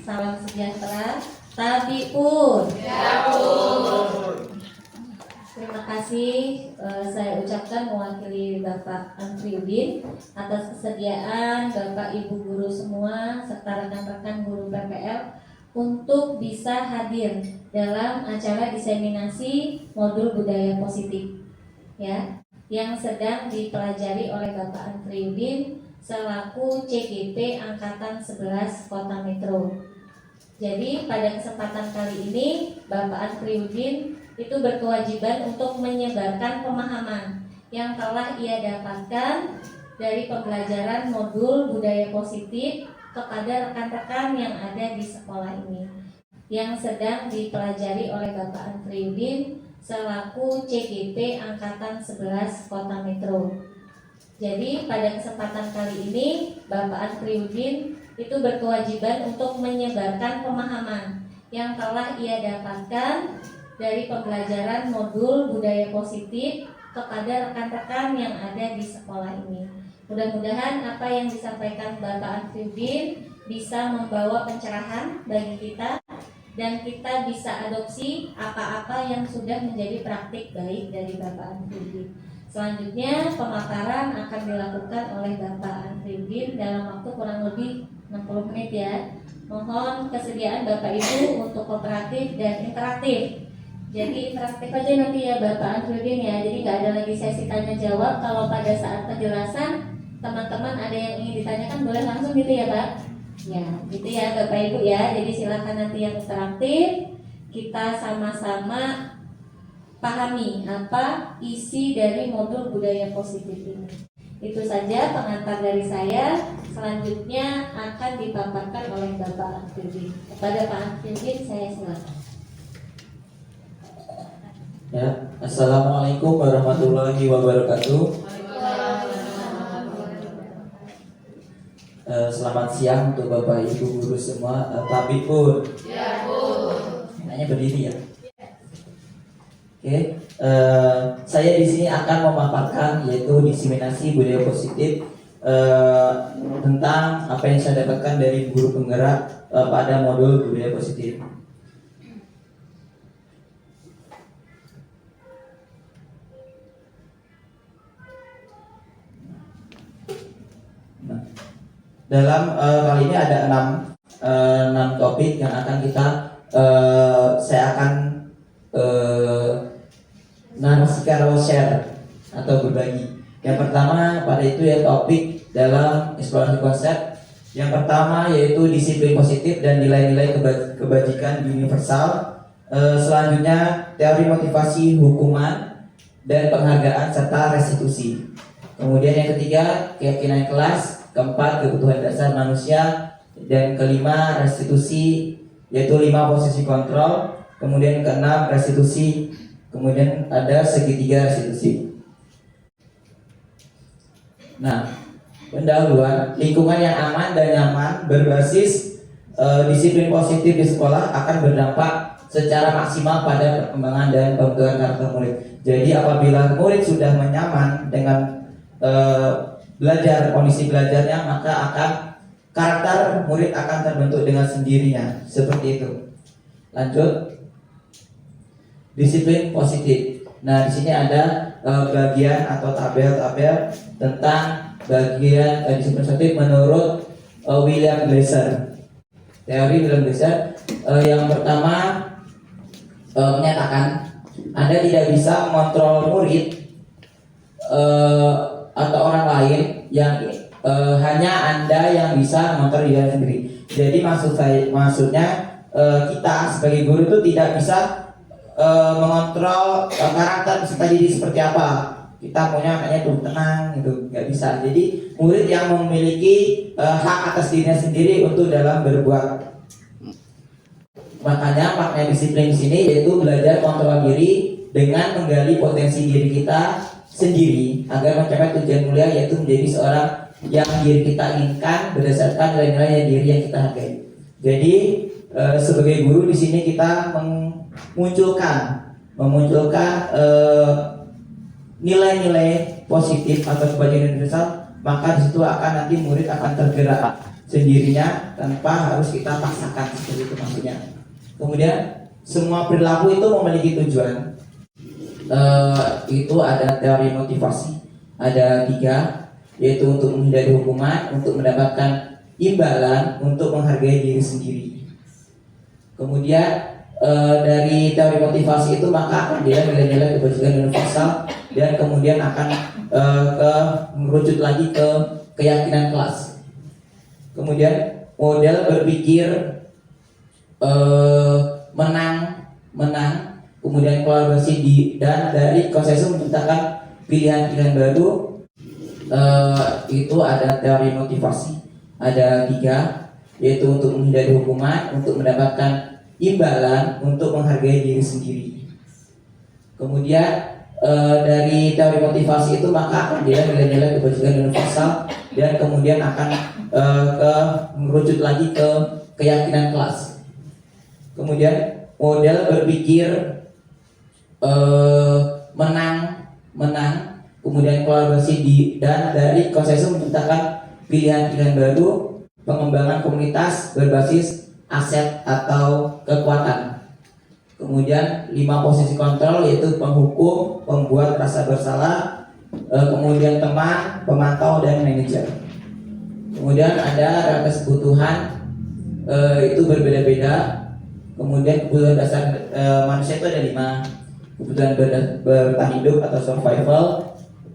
salam sejahtera, tabiun. Terima kasih saya ucapkan mewakili Bapak Amriudin atas kesediaan Bapak Ibu guru semua serta rekan-rekan guru PPL untuk bisa hadir dalam acara diseminasi modul budaya positif ya yang sedang dipelajari oleh Bapak Amriudin selaku CGP Angkatan 11 Kota Metro. Jadi pada kesempatan kali ini Bapak Amriudin itu berkewajiban untuk menyebarkan pemahaman yang telah ia dapatkan dari pembelajaran modul budaya positif kepada rekan-rekan yang ada di sekolah ini yang sedang dipelajari oleh Bapak Amriudin selaku CGP Angkatan 11 Kota Metro. Jadi pada kesempatan kali ini Bapak Amriudin itu berkewajiban untuk menyebarkan pemahaman yang telah ia dapatkan dari pembelajaran modul budaya positif kepada rekan-rekan yang ada di sekolah ini. Mudah-mudahan apa yang disampaikan Bapak Amriudin bisa membawa pencerahan bagi kita dan kita bisa adopsi apa-apa yang sudah menjadi praktik baik dari Bapak Amriudin. Selanjutnya pemaparan akan dilakukan oleh Bapak Amriudin dalam waktu kurang lebih 60 menit ya. Mohon kesediaan Bapak Ibu untuk kooperatif dan interaktif. Jadi interaktif aja nanti ya Bapak Amriudin ya. Jadi nggak ada lagi sesi tanya jawab. Kalau pada saat penjelasan teman-teman ada yang ingin ditanyakan boleh langsung gitu ya Pak. Ya gitu ya Bapak Ibu ya. Jadi silakan nanti yang interaktif kita sama-sama pahami apa isi dari modul budaya positif ini. Itu saja pengantar dari saya. Selanjutnya akan dipaparkan oleh Bapak Amriudin. Kepada Pak Amriudin saya silakan. Ya, Assalamualaikum warahmatullahi wabarakatuh. Selamat siang untuk Bapak Ibu guru semua. Tabiun. Ya, Bu. Hanya berdiri ya. Oke, saya di sini akan memaparkan yaitu diseminasi budaya positif tentang apa yang saya dapatkan dari guru penggerak pada modul budaya positif. Dalam kali ini ada 6 topik yang akan saya akan narasikan atau share atau berbagi. Yang pertama pada itu ya topik dalam eksplorasi konsep. Yang pertama yaitu disiplin positif dan nilai-nilai kebajikan universal. Selanjutnya teori motivasi hukuman dan penghargaan serta restitusi. Kemudian yang ketiga keyakinan kelas. Keempat, kebutuhan dasar manusia. Dan kelima, restitusi, yaitu 5 posisi kontrol. Kemudian keenam, restitusi. Kemudian ada segitiga restitusi. Nah, pendahuluan lingkungan yang aman dan nyaman berbasis disiplin positif di sekolah akan berdampak secara maksimal pada perkembangan dan pembentukan karakter murid. Jadi apabila murid sudah nyaman dengan belajar, kondisi belajarnya, maka akan karakter murid akan terbentuk dengan sendirinya. Seperti itu. Lanjut. Disiplin positif. Nah, di sini ada bagian atau tabel-tabel tentang bagian disiplin positif menurut William Glasser. Teori William Glasser yang pertama menyatakan Anda tidak bisa mengontrol murid atau orang lain yang hanya Anda yang bisa mengontrol diri sendiri. Jadi maksudnya kita sebagai guru itu tidak bisa mengontrol karakter peserta didik seperti apa. Kita maunya makanya tuh tenang gitu, nggak bisa. Jadi murid yang memiliki hak atas dirinya sendiri untuk dalam berbuat. Makanya makna disiplin di sini yaitu belajar kontrol diri dengan menggali potensi diri kita sendiri agar mencapai tujuan mulia yaitu menjadi seorang yang diri kita inginkan berdasarkan nilai-nilai diri yang kita hargai. Jadi sebagai guru di sini kita memunculkan nilai-nilai positif atau kebajikan universal, maka di situ akan nanti murid akan tergerak sendirinya tanpa harus kita paksakan, seperti itu maksudnya. Kemudian semua perilaku itu memiliki tujuan. Itu ada teori motivasi, ada 3, yaitu untuk menghindari hukuman, untuk mendapatkan imbalan, untuk menghargai diri sendiri. Kemudian dari teori motivasi itu maka akan dia nilai-nilai kebajikan universal, dan kemudian akan merujuk lagi ke keyakinan kelas. Kemudian model berpikir menang, kemudian kolaborasi dan dari konsensus menciptakan pilihan-pilihan baru. Itu ada teori motivasi, ada 3, yaitu untuk menghindari hukuman, untuk mendapatkan imbalan, untuk menghargai diri sendiri. Kemudian dari teori motivasi itu maka akan dia nilai-nilai kebajikan universal, dan kemudian akan merujuk lagi ke keyakinan kelas. Kemudian model berpikir menang, kemudian kolaborasi dan dari konsensus menciptakan pilihan-pilihan baru, pengembangan komunitas berbasis aset atau kekuatan. Kemudian 5 posisi kontrol, yaitu penghukum, pembuat rasa bersalah, kemudian teman, pemantau, dan manajer. Kemudian ada realitas kebutuhan, itu berbeda-beda. Kemudian kebutuhan dasar manusia itu ada 5: kebutuhan bertahan hidup atau survival,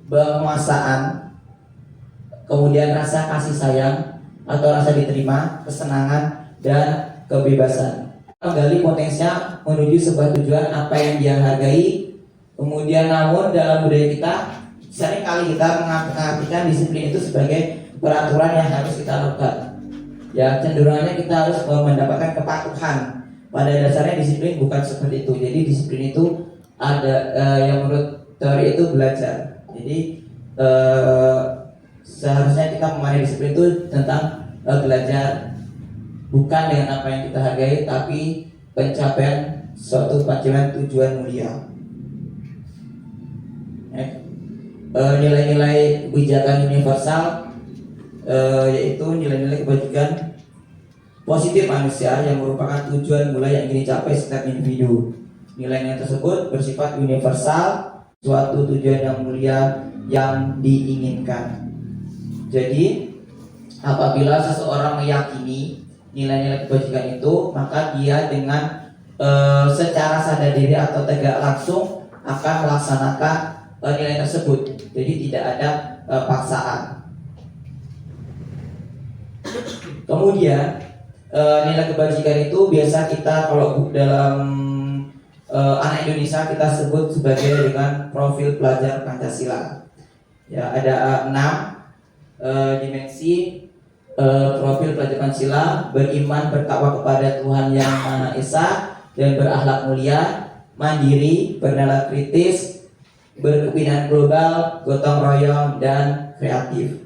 penguasaan, kemudian rasa kasih sayang atau rasa diterima, kesenangan, dan kebebasan. Menggali potensinya menuju sebuah tujuan apa yang dia hargai. Kemudian namun dalam budaya kita sering kali kita mengartikan disiplin itu sebagai peraturan yang harus kita lakukan. Ya, cenderungannya kita harus mendapatkan kepatuhan. Pada dasarnya disiplin bukan seperti itu. Jadi disiplin itu ada yang menurut teori itu belajar. Jadi seharusnya kita memahami disiplin itu tentang belajar, bukan dengan apa yang kita hargai, tapi pencapaian suatu tujuan mulia. Nilai-nilai kebijakan universal, yaitu nilai-nilai kebajikan positif manusia yang merupakan tujuan mulia yang ingin dicapai setiap individu. Nilai-nilai tersebut bersifat universal, suatu tujuan yang mulia yang diinginkan. Jadi apabila seseorang meyakini nilai-nilai kebajikan itu, maka dia dengan secara sadar diri atau tegak langsung akan melaksanakan nilai tersebut. Jadi tidak ada paksaan. Kemudian nilai kebajikan itu biasa kita kalau dalam anak Indonesia kita sebut sebagai dengan profil pelajar Pancasila. Ya, ada 6 dimensi profil pelajar Pancasila: beriman, bertakwa kepada Tuhan Yang Maha Esa, dan berakhlak mulia, mandiri, bernalar kritis, berkepindahan global, gotong royong, dan kreatif.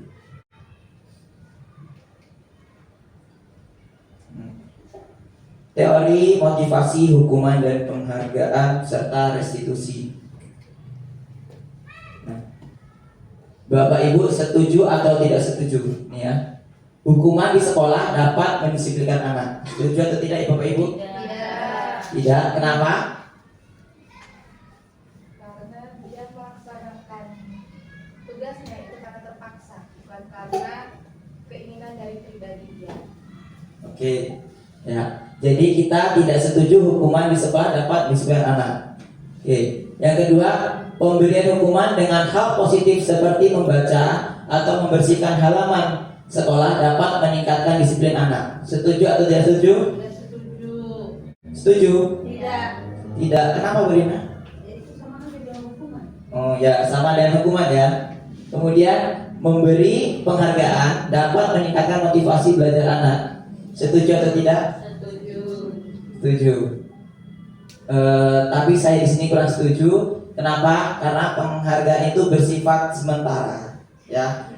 Teori motivasi, hukuman, dan penghargaan serta restitusi. Bapak Ibu setuju atau tidak setuju? Nih ya. Hukuman di sekolah dapat mendisiplinkan anak. Setuju atau tidak Bapak Ibu? Tidak. Tidak. Kenapa? Karena dia melaksanakan tugasnya itu karena terpaksa, bukan karena keinginan dari pribadi dia. Oke. Ya. Jadi kita tidak setuju hukuman di sekolah dapat mendisiplinkan anak. Oke. Yang kedua, pemberian hukuman dengan hal positif seperti membaca atau membersihkan halaman sekolah dapat meningkatkan disiplin anak. Setuju atau tidak setuju? Tidak setuju. Setuju? Tidak. Tidak. Kenapa Bu Rina? Itu sama aja dengan hukuman. Oh ya, sama dengan hukuman ya. Kemudian memberi penghargaan dapat meningkatkan motivasi belajar anak. Setuju atau tidak? Setuju. Setuju. Tapi saya di sini kurang setuju. Kenapa? Karena penghargaan itu bersifat sementara, ya,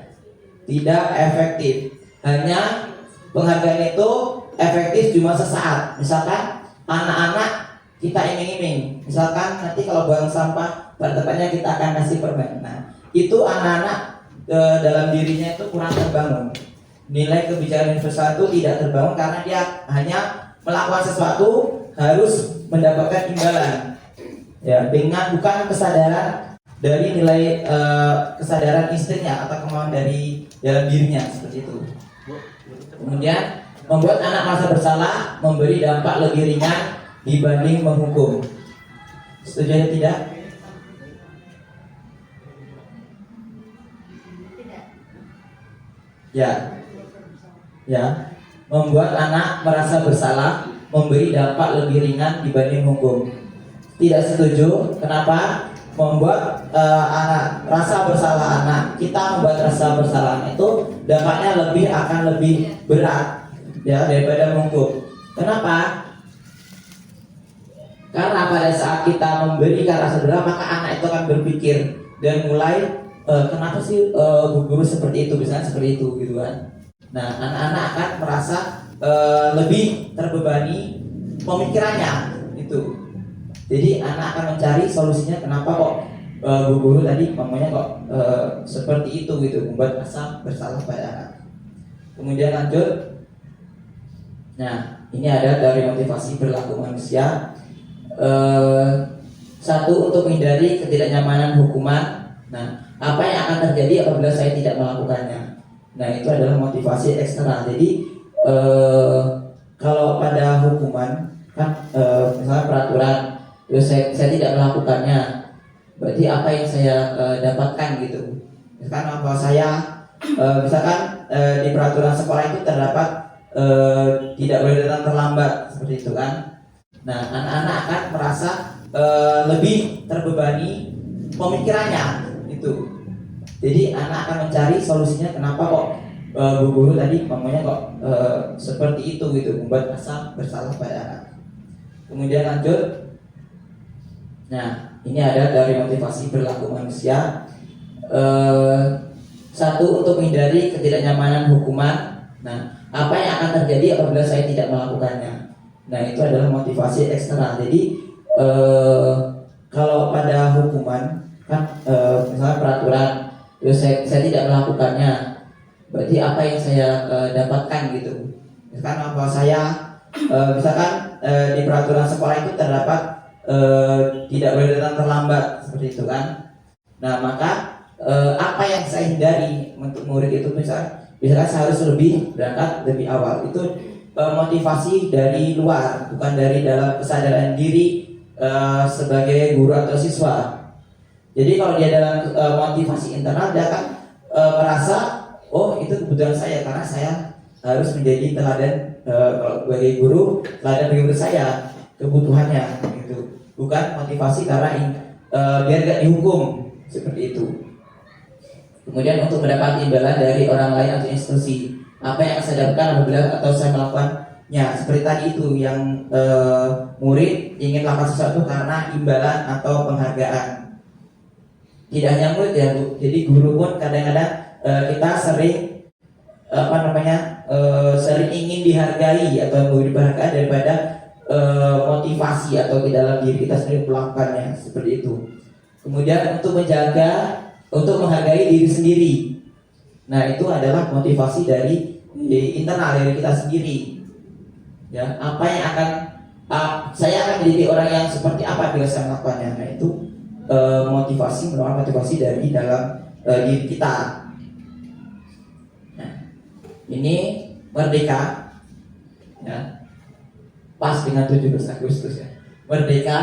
tidak efektif. Hanya penghargaan itu efektif cuma sesaat. Misalkan anak-anak kita iming-iming, misalkan nanti kalau buang sampah pada tempatnya kita akan kasih permen. Nah, itu anak-anak dalam dirinya itu kurang terbangun. nilai kebijakan universal itu tidak terbangun karena dia hanya melakukan sesuatu harus mendapatkan imbalan, ya, dengan bukan kesadaran dari nilai kesadaran instingnya atau kemauan dari dalam dirinya seperti itu. Kemudian membuat anak merasa bersalah, memberi dampak lebih ringan dibanding menghukum. Setuju atau tidak? Tidak. Ya. Ya. Membuat anak merasa bersalah, memberi dampak lebih ringan dibanding hukum. Tidak setuju. Kenapa? Membuat anak rasa bersalah anak, kita membuat rasa bersalah itu dampaknya akan lebih berat, ya, daripada menghukum. Kenapa? Karena pada saat kita memberikan rasa bersalah, maka anak itu akan berpikir dan mulai kenapa sih guru seperti itu, misalnya seperti itu, gitu kan. Nah, anak-anak akan merasa lebih terbebani pemikirannya itu. Jadi anak akan mencari solusinya, kenapa kok guru tadi mamanya kok seperti itu gitu, membuat rasa bersalah pada anak. Kemudian lanjut. Nah, ini ada dari motivasi perilaku manusia. Satu, untuk menghindari ketidaknyamanan hukuman. Nah, apa yang akan terjadi apabila saya tidak melakukannya? Nah, itu adalah motivasi eksternal. Jadi kalau pada hukuman kan misalnya peraturan, terus saya tidak melakukannya, berarti apa yang saya dapatkan gitu. Misalkan apa saya misalkan di peraturan sekolah itu terdapat tidak boleh datang terlambat seperti itu kan. Nah, anak-anak akan merasa lebih terbebani pemikirannya itu. Jadi anak akan mencari solusinya, kenapa kok guru tadi mamanya kok seperti itu gitu, membuat rasa bersalah pada anak. Kemudian lanjut. Nah, ini ada dari motivasi perilaku manusia. Satu, untuk menghindari ketidaknyamanan hukuman. Nah, apa yang akan terjadi apabila saya tidak melakukannya? Nah, itu adalah motivasi eksternal. Jadi kalau pada hukuman kan misalnya peraturan, terus saya tidak melakukannya, berarti apa yang saya dapatkan gitu. Misalkan apa saya misalkan di peraturan sekolah itu terdapat tidak boleh datang terlambat seperti itu kan. Nah, maka apa yang saya hindari untuk murid itu, misalkan saya harus berangkat lebih awal. Itu motivasi dari luar, bukan dari dalam kesadaran diri sebagai guru atau siswa. Jadi kalau dia dalam motivasi internal, dia akan merasa, oh itu kebutuhan saya karena saya harus menjadi teladan sebagai guru, teladan bagi murid saya, kebutuhannya gitu. Bukan motivasi karena biar gak dihukum seperti itu. Kemudian untuk mendapat imbalan dari orang lain atau institusi, apa yang saya dapatkan apabila atau saya melakukannya, seperti tadi itu yang murid ingin melakukan sesuatu karena imbalan atau penghargaan. Tidak hanya murid ya Bu, jadi guru pun kadang-kadang kita sering sering ingin dihargai atau memberi penghargaan daripada motivasi atau di dalam diri kita sendiri melakukannya, seperti itu. Kemudian untuk menghargai diri sendiri. Nah, itu adalah motivasi dari internal dari kita sendiri. Ya, apa yang akan saya akan menjadi orang yang seperti apa bila saya melakukannya. Nah, itu merupakan motivasi dari dalam diri kita. Nah, ini merdeka. Ya. Pas dengan 17 Agustus ya. Merdeka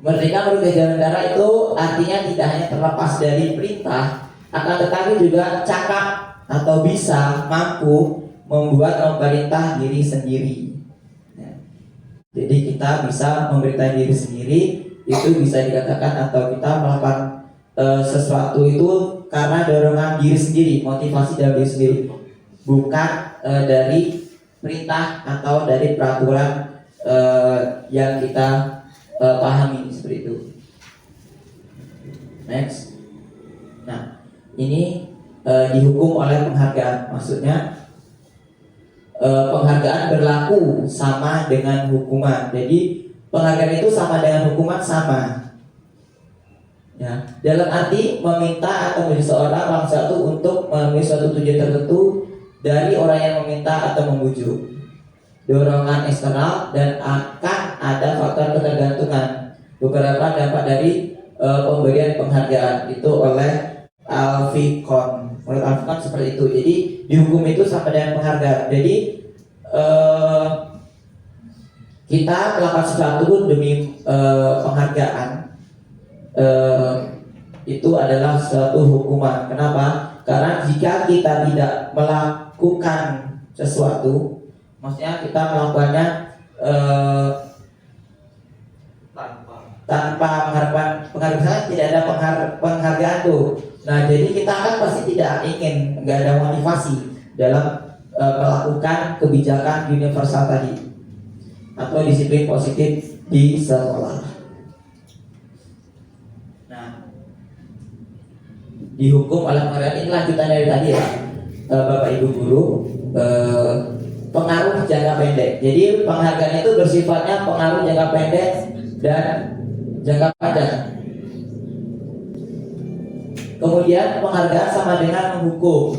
menurut Gajah Mendara itu artinya tidak hanya terlepas dari perintah, akan tetapi juga cakap atau bisa mampu memerintah diri sendiri. Ya. Jadi kita bisa memerintah diri sendiri, itu bisa dikatakan atau kita melakukan sesuatu itu karena dorongan diri sendiri, motivasi dari diri sendiri, bukan dari perintah atau dari peraturan yang kita pahami seperti itu. Next. Nah, ini dihukum oleh penghargaan. Maksudnya penghargaan berlaku sama dengan hukuman. Jadi penghargaan itu sama dengan hukuman, sama. Ya, dalam arti meminta atau menjadi seorang satu untuk memenuhi suatu tujuan tertentu dari orang yang meminta atau membujuk, dorongan eksternal, dan akan ada faktor ketergantungan. Beberapa dampak dari pemberian penghargaan itu oleh Alfie Kohn. Menurut Alfie Kohn seperti itu. Jadi di hukum itu sama dengan penghargaan. Jadi kita melakukan sesuatu demi penghargaan, itu adalah suatu hukuman. Kenapa? Karena jika kita tidak melakukan sesuatu, maksudnya kita melakukannya tanpa penghargaan, tidak ada penghargaan tuh. Nah, jadi kita kan pasti tidak ingin, nggak ada motivasi dalam melakukan kebijakan universal tadi atau disiplin positif di sekolah. Nah, dihukum oleh penghargaan ini lanjutan dari tadi ya, Bapak Ibu guru. Pengaruh jangka pendek. Jadi penghargaan itu bersifatnya pengaruh jangka pendek dan jangka panjang. Kemudian penghargaan sama dengan menghukum.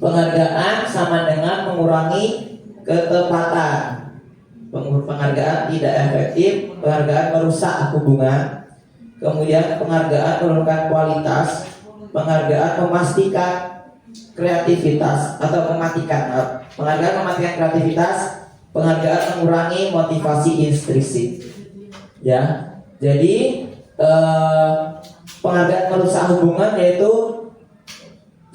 Penghargaan sama dengan mengurangi ketepatan. Penghargaan tidak efektif, penghargaan merusak hubungan. Kemudian penghargaan menurunkan kualitas, penghargaan memastikan kreativitas atau mematikan. Penghargaan mematikan kreativitas, penghargaan mengurangi motivasi intrinsik. Ya, jadi penghargaan merusak hubungan yaitu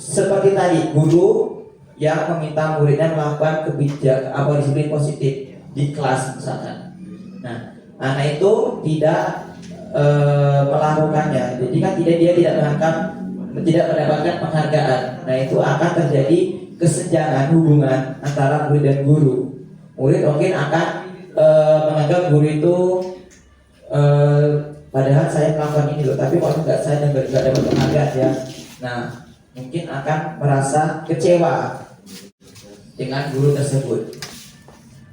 seperti tadi, guru yang meminta muridnya melakukan kebijakan atau disiplin positif di kelas misalkan. Nah, anak itu tidak melakukannya, jadi kan dia tidak mendapatkan penghargaan. Nah, itu akan terjadi kesenjangan hubungan antara murid dan guru. Murid mungkin akan menganggap guru itu padahal saya melakukan ini loh, tapi kok enggak, saya enggak dapat penghargaan ya. Nah, mungkin akan merasa kecewa dengan guru tersebut.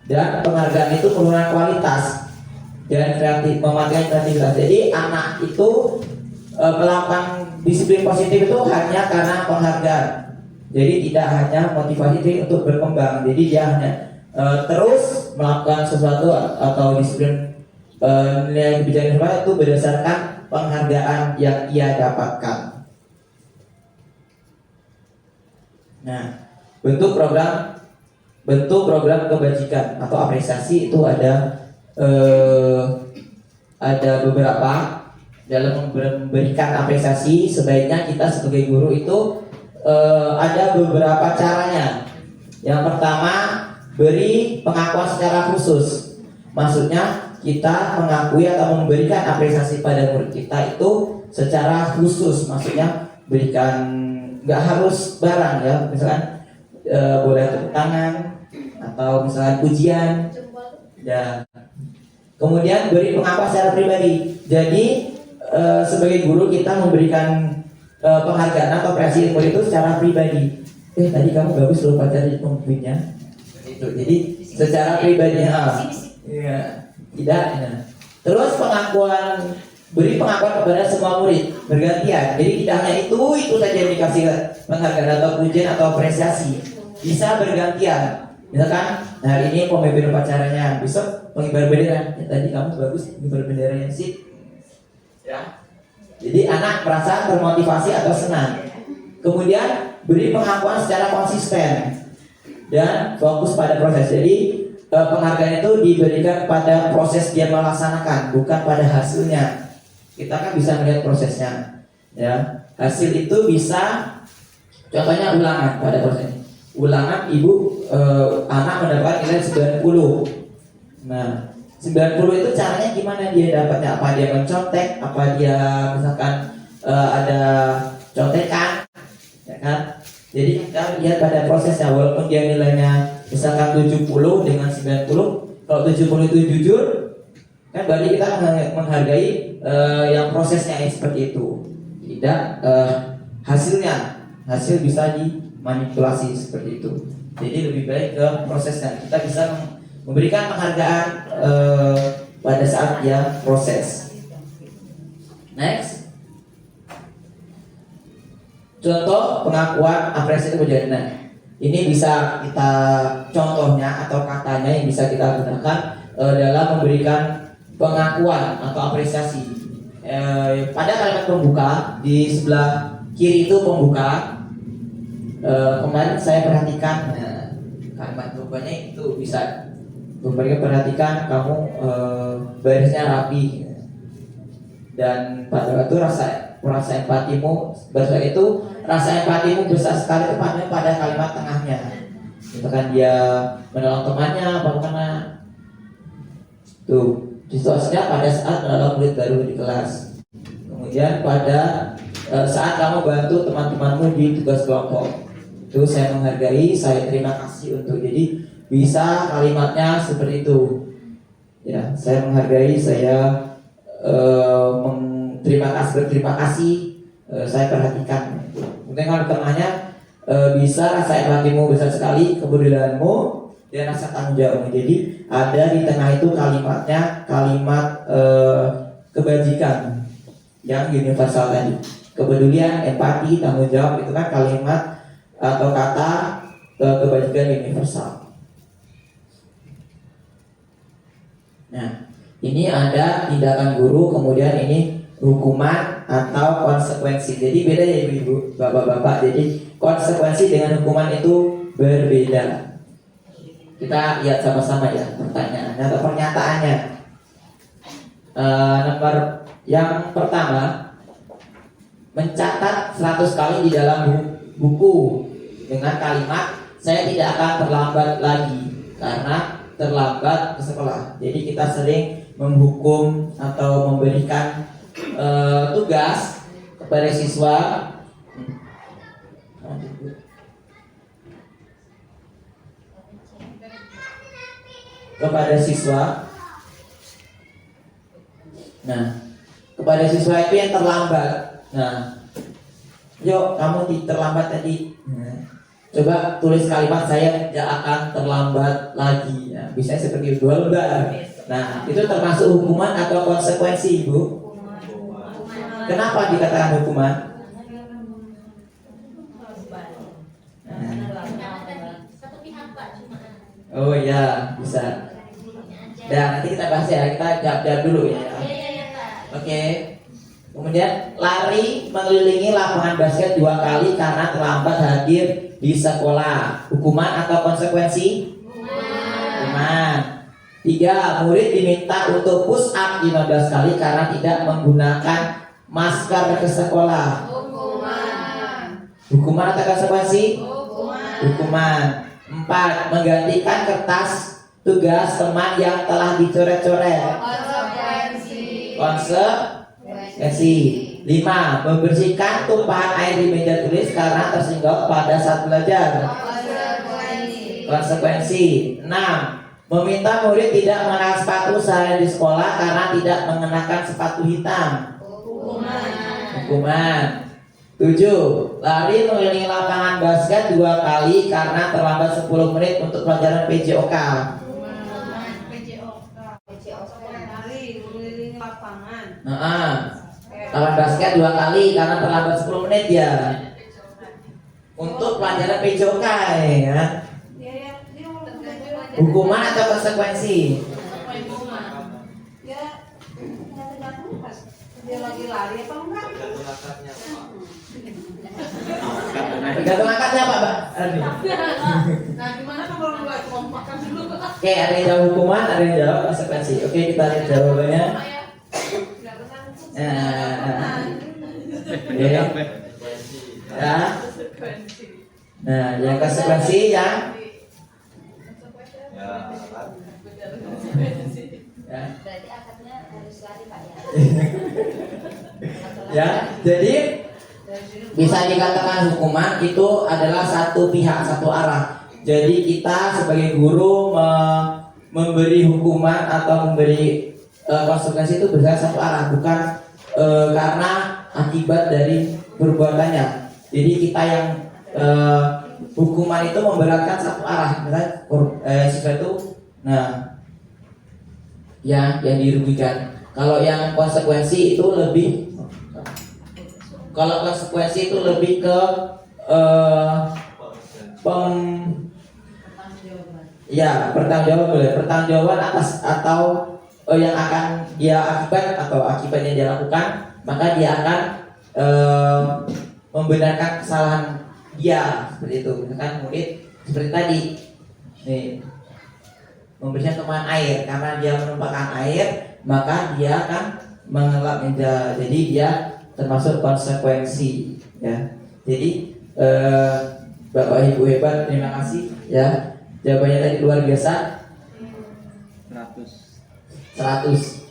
Dan penghargaan itu menurunkan kualitas dan mematikan kreativitas. Jadi anak itu melakukan disiplin positif itu hanya karena penghargaan. Jadi tidak hanya motivasi untuk berkembang. Jadi dia hanya terus melakukan sesuatu atau disiplin nilai kebijakan itu berdasarkan penghargaan yang ia dapatkan. Nah, bentuk program kebajikan atau apresiasi itu ada beberapa. Dalam memberikan apresiasi, sebaiknya kita sebagai guru itu ada beberapa caranya. Yang pertama, beri pengakuan secara khusus. Maksudnya kita mengakui atau memberikan apresiasi pada murid kita itu secara khusus. Maksudnya berikan, nggak harus barang ya, misalkan boleh tepuk tangan atau misalkan pujian. Ya. Kemudian beri pengakuan secara pribadi. Jadi sebagai guru kita memberikan penghargaan atau apresiasi murid itu secara pribadi. Tadi kamu bagus loh pada pemimpinnya. Itu. Jadi secara pribadi. Iya. Tidak. Ya. Terus beri pengakuan kepada semua murid bergantian. Jadi tidak hanya itu saja yang dikasih penghargaan atau pujian atau apresiasi. Bisa bergantian. Misalkan hari ini pemimpin upacaranya, besok pengibar bendera. Tadi kamu bagus pengibar benderanya sih. Ya. Jadi anak merasa termotivasi atau senang. Kemudian beri pengakuan secara konsisten dan fokus pada proses. Jadi penghargaan itu diberikan pada proses dia melaksanakan, bukan pada hasilnya. Kita kan bisa melihat prosesnya. Ya, hasil itu bisa, contohnya ulangan pada proses. Ulangan anak mendapat nilai 90. Nah, 90 itu caranya gimana dia dapatnya? Apa dia mencontek? Apa dia misalkan ada contekan? Ya kan? Jadi kita lihat pada prosesnya, walaupun dia nilainya misalkan 70 dengan 90, kalau 70 itu jujur, kan berarti kita menghargai yang prosesnya seperti itu. Tidak hasilnya, hasil bisa dimanipulasi seperti itu. Jadi lebih baik ke prosesnya. Kita bisa memberikan penghargaan pada saat dia proses. Next. Contoh pengakuan apresiasi kebijakan. Ini bisa kita contohnya atau katanya yang bisa kita gunakan dalam memberikan pengakuan atau apresiasi. Pada kalimat pembuka di sebelah kiri itu pembuka. Kemarin saya perhatikan kalimat pembukanya itu bisa memberikan perhatikan kamu barisnya rapi dan pada waktu rasa empatimu besar itu rasa empatimu besar sekali tepatnya pada kalimat tengahnya. Misalkan dia menolong temannya, bagaimana tuh situasinya pada saat menolong murid baru di kelas. Kemudian pada saat kamu bantu teman-temanmu di tugas kelompok, itu saya menghargai, saya terima kasih untuk jadi bisa kalimatnya seperti itu. Ya, saya menghargai, saya berterima kasih, saya perhatikan. Mungkin kalau tengahnya bisa rasa empatimu besar sekali, kepedulianmu dan rasa tanggung jawabmu. Jadi ada di tengah itu kalimatnya kalimat kebajikan yang universal tadi. Kepedulian, empati, tanggung jawab itu kan kalimat atau kata kebajikan universal. Nah, ini ada tindakan guru, kemudian ini hukuman atau konsekuensi. Jadi beda ya ibu-ibu, bapak-bapak. Jadi konsekuensi dengan hukuman itu berbeda. Kita lihat sama-sama ya pertanyaannya atau pernyataannya. Nomor yang pertama, mencatat 100 kali di dalam buku dengan kalimat saya tidak akan terlambat lagi karena terlambat ke sekolah. Jadi kita sering menghukum atau memberikan tugas kepada siswa Nah, kepada siswa itu yang terlambat. Nah, yuk kamu terlambat tadi. Coba tulis kalimat saya tidak akan terlambat lagi. Nah, bisa seperti 2 lembar. Nah, itu termasuk hukuman atau konsekuensi, Ibu? Kenapa dikatakan hukuman? Satu pihak Pak cuma. Oh ya, bisa. Dan nanti kita bahas ya, kita jawab dulu ya. Iya Pak. Oke. Kemudian lari mengelilingi lapangan basket 2 kali karena terlambat hadir di sekolah. Hukuman atau konsekuensi? Hukuman. 3. Murid diminta untuk push up 15 kali karena tidak menggunakan masker ke sekolah. Hukuman atau konsekuensi? Hukuman. 4. Menggantikan kertas tugas teman yang telah dicoret-coret. Konsekuensi. 5. Membersihkan tumpahan air di meja tulis karena tersinggung pada saat belajar. Konsekuensi. 6. Meminta murid tidak mengenakan sepatu sehari di sekolah karena tidak mengenakan sepatu hitam. Hukuman. 7. Lari mengelilingi lapangan basket 2 kali karena terlambat 10 menit untuk pelajaran PJOK. Lari mengelilingi lapangan. Lawan basket 2 kali karena terlambat 10 menit ya. Untuk pelajaran PJOK ya. Hukuman atau konsekuensi? Ya, tergantung pas dia lagi lari apa enggak? Tergantung angkatnya Pak. Nah, gimana kalau enggak mau makan dulu? Oke, ada yang jawab hukuman, ada yang jawab konsekuensi. Oke, kita lihat jawabannya. Ya. Nah, yang konsekuensi yang Berarti akadnya harus lari Pak ya. ya, jadi bisa dikatakan hukuman itu adalah satu pihak, satu arah. Jadi kita sebagai guru memberi hukuman atau memberi konsekuensi itu berdasarkan satu arah, bukan karena akibat dari perbuatannya. Jadi kita yang hukuman itu memberatkan satu arah, misalnya siswa itu, nah, yang dirugikan. Kalau yang konsekuensi itu lebih, ke pertanggungjawaban atas atau yang akan dia akibatnya dia lakukan, maka dia akan membenarkan kesalahan dia seperti itu. Misalkan murid seperti tadi nih, membersihkan tumpahan air, karena dia menumpahkan air maka dia akan mengelap meja, jadi dia termasuk konsekuensi ya. Jadi Bapak Ibu hebat, terima kasih ya, jawabannya tadi luar biasa. 100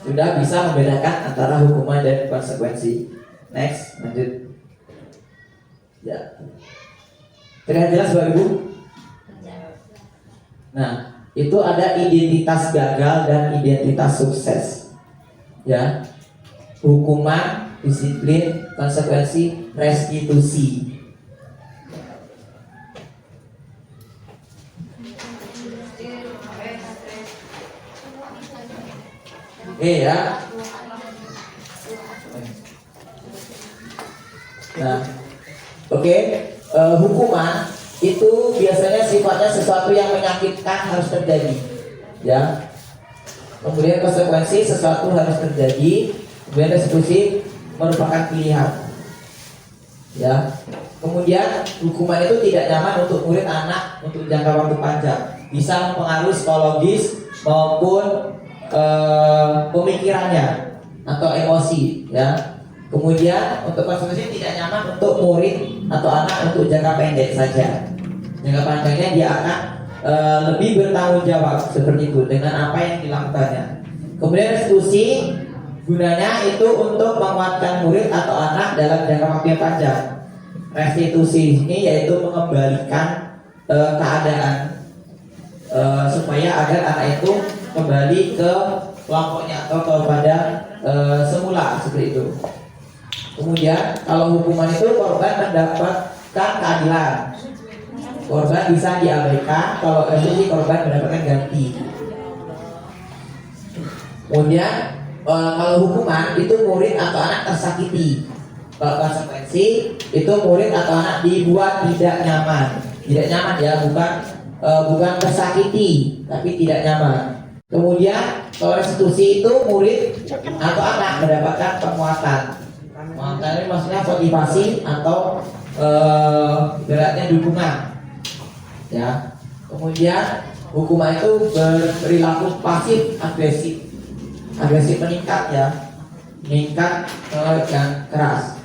sudah bisa membedakan antara hukuman dan konsekuensi. Next, lanjut ya. Terlihat jelas Bapak Ibu? Nah, itu ada identitas gagal dan identitas sukses ya. Hukuman, disiplin, konsekuensi, restitusi. Ya. Nah, oke. Hukuman itu biasanya sifatnya sesuatu yang menyakitkan harus terjadi, ya. Kemudian konsekuensi sesuatu harus terjadi. Kemudian restitusi merupakan pilihan, ya. Kemudian hukuman itu tidak nyaman untuk murid anak untuk jangka waktu panjang, bisa mempengaruhi psikologis maupun pemikirannya atau emosi, ya. Kemudian untuk konsekuensi tidak nyaman untuk murid atau anak untuk jangka pendek saja. Jangka panjangnya dia akan lebih bertanggung jawab seperti itu dengan apa yang dilakukannya. Kemudian restitusi gunanya itu untuk menguatkan murid atau anak dalam jangka waktu yang panjang. Restitusi ini yaitu mengembalikan keadaan supaya agar anak itu kembali ke kelompoknya atau kepada semula seperti itu. Kemudian kalau hukuman itu korban mendapatkan keadilan, korban bisa diabaikan. Kalau restitusi korban mendapatkan ganti. Kemudian kalau hukuman itu murid atau anak tersakiti. Kalau konsekuensi itu murid atau anak dibuat tidak nyaman. Tidak nyaman ya, bukan tersakiti, tapi tidak nyaman. Kemudian kalau restitusi itu murid atau anak mendapatkan penguatan. Penguatan ini maksudnya motivasi atau beratnya dukungan, ya. Kemudian hukuman itu berperilaku pasif agresif. Agresif meningkat ya, meningkat yang keras.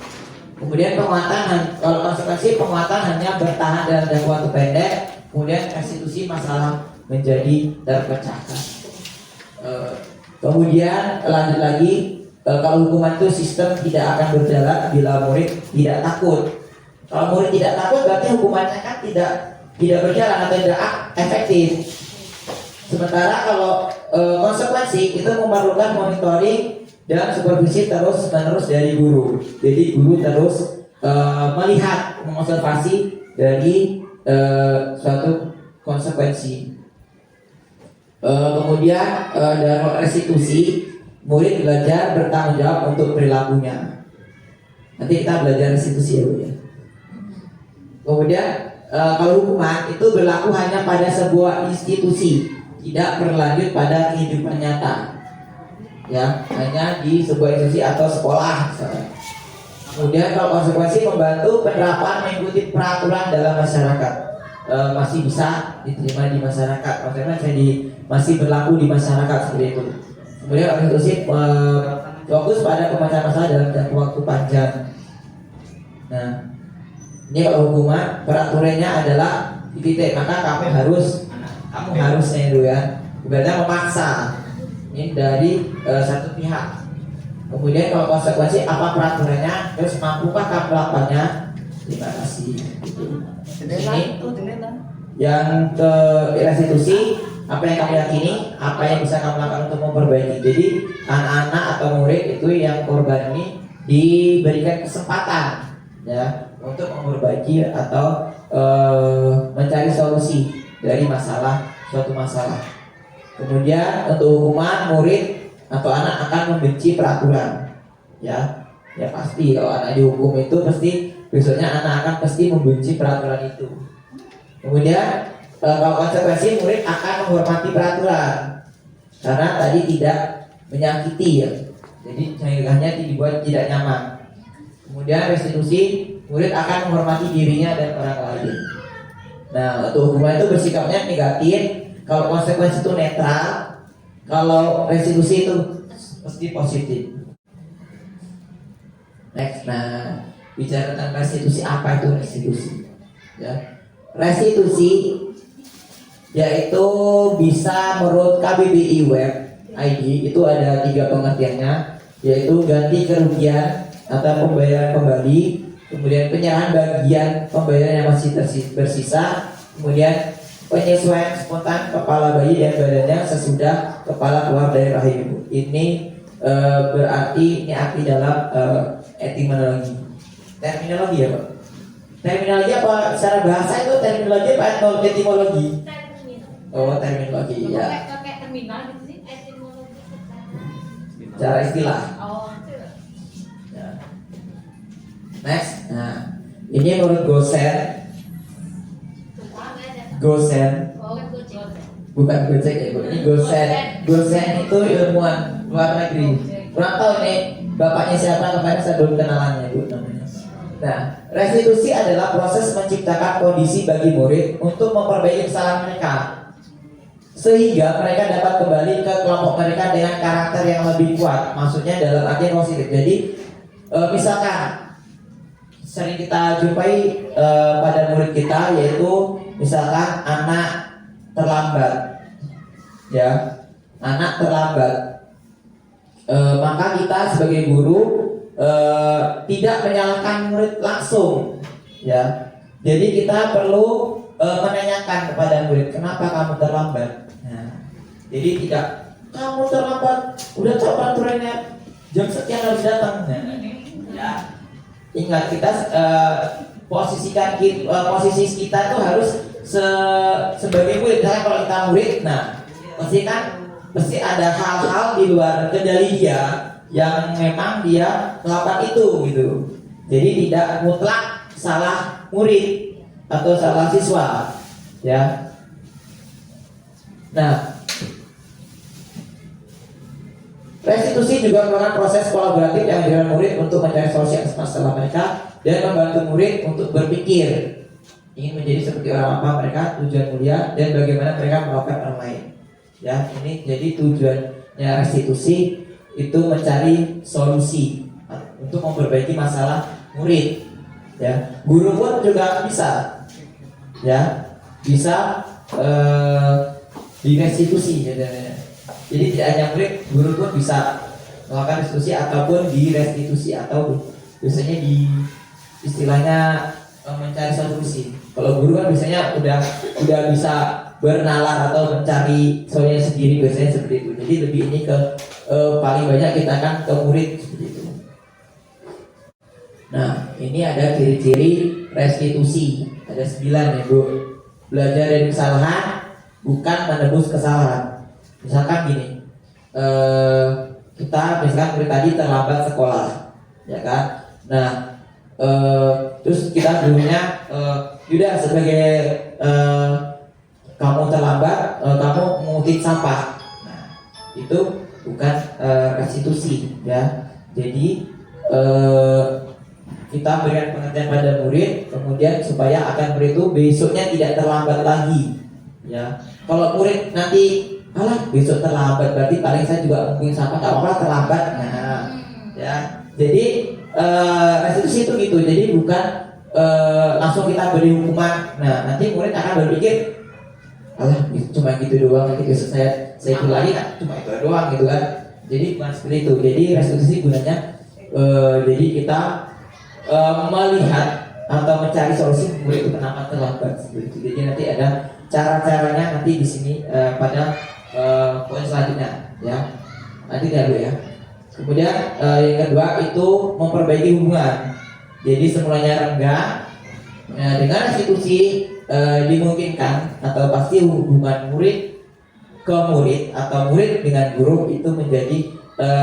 Kemudian penguatan, kalau konsekuensi penguatan hanya bertahan dalam jangka waktu pendek. Kemudian restitusi masalah menjadi terpecahkan. Kemudian lanjut lagi, kalau hukuman itu sistem tidak akan berjalan bila murid tidak takut. Kalau murid tidak takut berarti hukumannya kan tidak berjalan atau tidak efektif. Sementara kalau konsekuensi itu memerlukan monitoring dan supervisi terus-menerus dari guru. Jadi guru terus melihat, mengobservasi dari suatu konsekuensi. Kemudian dalam restitusi, murid belajar bertanggung jawab untuk perilakunya. Nanti kita belajar restitusi ya Bu ya. Kemudian kalau hukuman itu berlaku hanya pada sebuah institusi, tidak berlanjut pada kehidupan nyata, ya, hanya di sebuah institusi atau sekolah misalnya. Kemudian kalau konsekuensi membantu penerapan mengikuti peraturan dalam masyarakat, masih bisa diterima di masyarakat, maksudnya masih berlaku di masyarakat seperti itu. Kemudian restitusi fokus pada pemecahan masalah dalam jangka waktu panjang. Nah, ini kalau hukuman peraturannya adalah titik, maka kamu harusnya itu ya, berarti memaksa ini dari satu pihak. Kemudian kalau konsekuensi apa peraturannya, terus mampukah kamu melakukannya? Terima kasih. Ini yang ke restitusi, apa yang kamu yakini, apa yang bisa kamu lakukan untuk memperbaiki. Jadi anak-anak atau murid itu yang korban ini diberikan kesempatan ya untuk memperbaiki atau mencari solusi dari suatu masalah. Kemudian untuk hukuman, murid atau anak akan membenci peraturan, ya pasti kalau anak dihukum itu pasti besoknya anak akan pasti membenci peraturan itu. Kemudian kalau konsekuensi, murid akan menghormati peraturan karena tadi tidak menyakiti ya. Jadi hanya dibuat tidak nyaman. Kemudian restitusi, murid akan menghormati dirinya dan orang lain. Nah, untuk hukuman itu bersikapnya negatif. Kalau konsekuensi itu netral. Kalau restitusi itu pasti positif. Next, nah bicara tentang restitusi, apa itu restitusi? Ya, restitusi yaitu bisa menurut KBBI Web ID itu ada 3 pengertiannya, yaitu ganti kerugian atau pembayaran kembali, kemudian penyerahan bagian pembayaran yang masih bersisa, kemudian penyesuaian spontan kepala bayi dan badannya sesudah kepala keluar dari rahim ibu. Ini berarti ini arti dalam etimologi, terminologi ya Pak. Terminologi apa secara bahasa itu terminologi apa atau etimologi? Oh, terminologi ya. Kayak terminal gitu sih. Cara istilah. Oh. Ya. Next, nah ini menurut Gosen, bukan Gojek ya Bu. Ini Gosen. Gosen itu ilmuwan luar negeri. Kurang tahu nih bapaknya siapa, kemarin saya belum kenalannya Bu namanya. Nah, restitusi adalah proses menciptakan kondisi bagi murid untuk memperbaiki kesalahan mereka, sehingga mereka dapat kembali ke kelompok mereka dengan karakter yang lebih kuat. Maksudnya dalam artian positif. Jadi misalkan sering kita jumpai pada murid kita, yaitu misalkan anak terlambat, ya, anak terlambat, maka kita sebagai guru tidak menyalahkan murid langsung, ya. Jadi kita perlu menanyakan kepada murid, kenapa kamu terlambat? Nah, jadi tidak kamu terlambat, udah tahu peraturannya jam sekian harus datang. Nah, ya. Ingat kita posisikan posisi kita itu harus sebagai murid. Misalnya kalau kita murid, nah pasti ada hal-hal di luar kendali dia yang memang dia melakukan itu gitu. Jadi tidak mutlak salah murid atau salah siswa, ya. Nah, restitusi juga merupakan proses kolaboratif yang dilakukan murid untuk mencari solusi atas masalah mereka dan membantu murid untuk berpikir ingin menjadi seperti orang apa mereka, tujuan mulia dan bagaimana mereka melakukan orang lain. Ya, ini jadi tujuannya restitusi itu mencari solusi untuk memperbaiki masalah murid. Ya, guru pun juga bisa, ya, bisa direstitusi. Jadi tidak hanya murid, guru pun bisa melakukan restitusi ataupun direstitusi atau biasanya di istilahnya mencari solusi. Kalau guru kan biasanya udah bisa bernalar atau mencari solusinya sendiri, biasanya seperti itu. Jadi lebih ini ke paling banyak kita kan ke murid seperti itu. Nah, ini ada ciri-ciri restitusi. Ada 9 ya Bu. Belajar dari kesalahan, bukan menebus kesalahan. Misalkan gini, kita misalkan murid tadi terlambat sekolah, ya kan? Nah, terus kita gurunya, yaudah sebagai kamu terlambat, kamu mengutip sampah. Nah, itu bukan restitusi, ya. Jadi kita berikan pengertian pada murid, kemudian supaya akan murid itu besoknya tidak terlambat lagi, ya. Kalau murid nanti besok terlambat, berarti paling saya juga mungkin sampah, nggak apa-apa terlambat. Nah, ya. Jadi restitusi itu gitu. Jadi bukan langsung kita beri hukuman. Nah, nanti murid akan berpikir, cuma gitu doang, nanti besok saya itu lagi, cuma itu doang gitu kan. Jadi bukan seperti itu. Jadi restitusi gunanya jadi kita melihat atau mencari solusi murid itu kenapa terlambat seperti itu. Jadi nanti ada cara-caranya nanti di sini pada poin selanjutnya, ya. Nanti dulu ya. Kemudian yang kedua itu memperbaiki hubungan. Jadi semulanya renggang, dengan restitusi dimungkinkan atau pasti hubungan murid ke murid atau murid dengan guru itu menjadi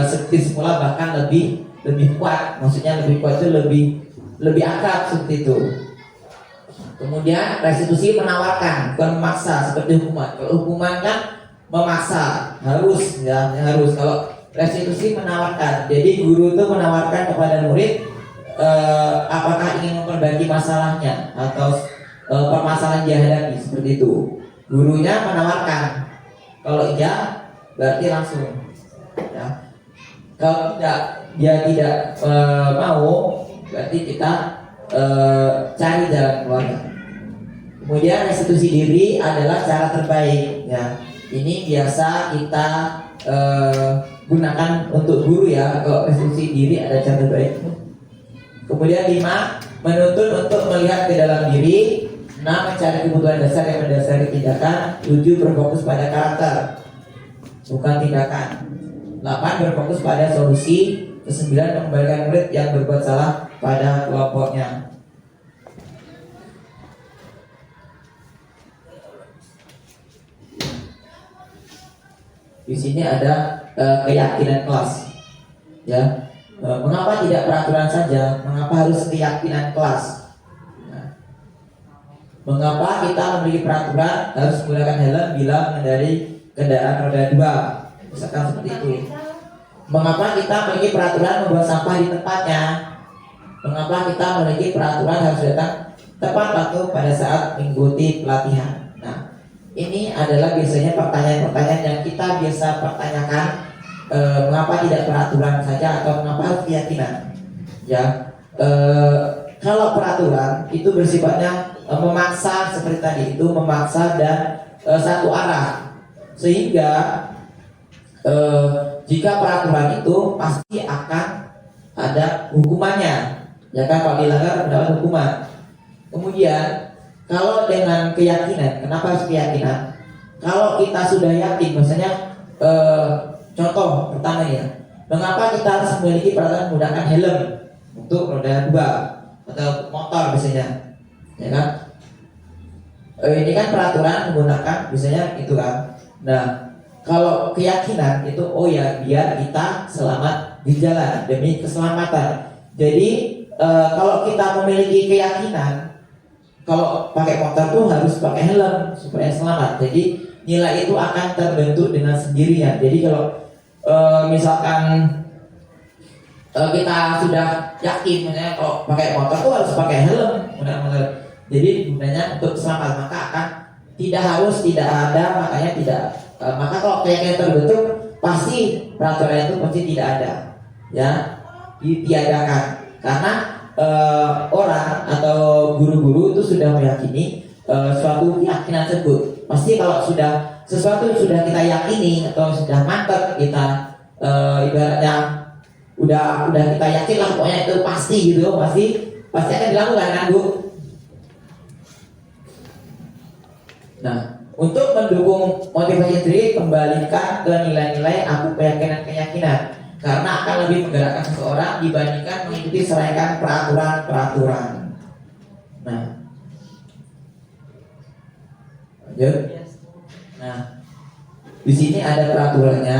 seperti semula, bahkan lebih kuat. Maksudnya lebih kuat itu lebih lebih akrab seperti itu. Kemudian restitusi menawarkan, bukan memaksa seperti hukuman. Kalau hukuman kan memaksa, harus ya, harus. Kalau restitusi menawarkan, jadi guru itu menawarkan kepada murid apakah ingin memperbaiki masalahnya atau permasalahan dia hadapi, seperti itu. Gurunya menawarkan, kalau iya berarti langsung ya. Kalau tidak, dia tidak mau, berarti kita cari jalan keluarnya. Kemudian restitusi diri adalah cara terbaik ya. Ini biasa kita gunakan untuk guru ya. Kalau restitusi diri ada cara terbaik. Kemudian 5, menuntut untuk melihat ke dalam diri. 6, mencari kebutuhan dasar yang mendasari tindakan. 7, berfokus pada karakter, bukan tindakan. 8, berfokus pada solusi. 9, mengembalikan murid yang berbuat salah pada kelompoknya. Di sini ada keyakinan kelas, ya. Mengapa tidak peraturan saja? Mengapa harus keyakinan kelas? Nah, mengapa kita memiliki peraturan harus menggunakan helm bila mengendarai kendaraan roda 2? Misalkan seperti itu. Mengapa kita memiliki peraturan membuang sampah di tempatnya? Mengapa kita memiliki peraturan harus datang tepat waktu pada saat mengikuti pelatihan? Nah, ini adalah biasanya pertanyaan-pertanyaan yang kita biasa pertanyakan. Mengapa tidak peraturan saja atau mengapa harus keyakinan? Ya, kalau peraturan itu bersifatnya memaksa seperti tadi, itu memaksa dan satu arah, sehingga jika peraturan itu pasti akan ada hukumannya, ya kan? Kalau dilanggar mendapat hukuman. Kemudian kalau dengan keyakinan, kenapa harus keyakinan? Kalau kita sudah yakin, misalnya contoh pertama ya, mengapa kita harus memiliki peraturan menggunakan helm untuk roda 2 atau motor biasanya, ya kan? Ini kan peraturan menggunakan biasanya itu kan. Nah, kalau keyakinan itu, oh ya, biar kita selamat di jalan demi keselamatan. Jadi kalau kita memiliki keyakinan kalau pakai motor tuh harus pakai helm supaya selamat. Jadi nilai itu akan terbentuk dengan sendirinya. Jadi kalau misalkan kita sudah yakin, misalnya kalau pakai motor tuh harus pakai helm, benar-benar. Jadi gunanya untuk selamat, maka akan tidak ada, makanya tidak. Maka kalau keyakinan terbentuk, pasti peraturan itu pasti tidak ada, ya, ditiadakan. Karena orang atau guru-guru itu sudah meyakini suatu keyakinan tersebut. Pasti kalau sudah sesuatu sudah kita yakini atau sudah mantap, kita ibaratnya udah kita yakin lah, pokoknya itu pasti gitu, pasti akan dilakukan kan, Bu? Nah, untuk mendukung motivasi diri, kembalikan ke nilai-nilai atau keyakinan-keyakinan, karena akan lebih menggerakkan seseorang dibandingkan mengikuti serangkaian peraturan-peraturan. Nah, lanjut. Nah, di sini ada peraturannya.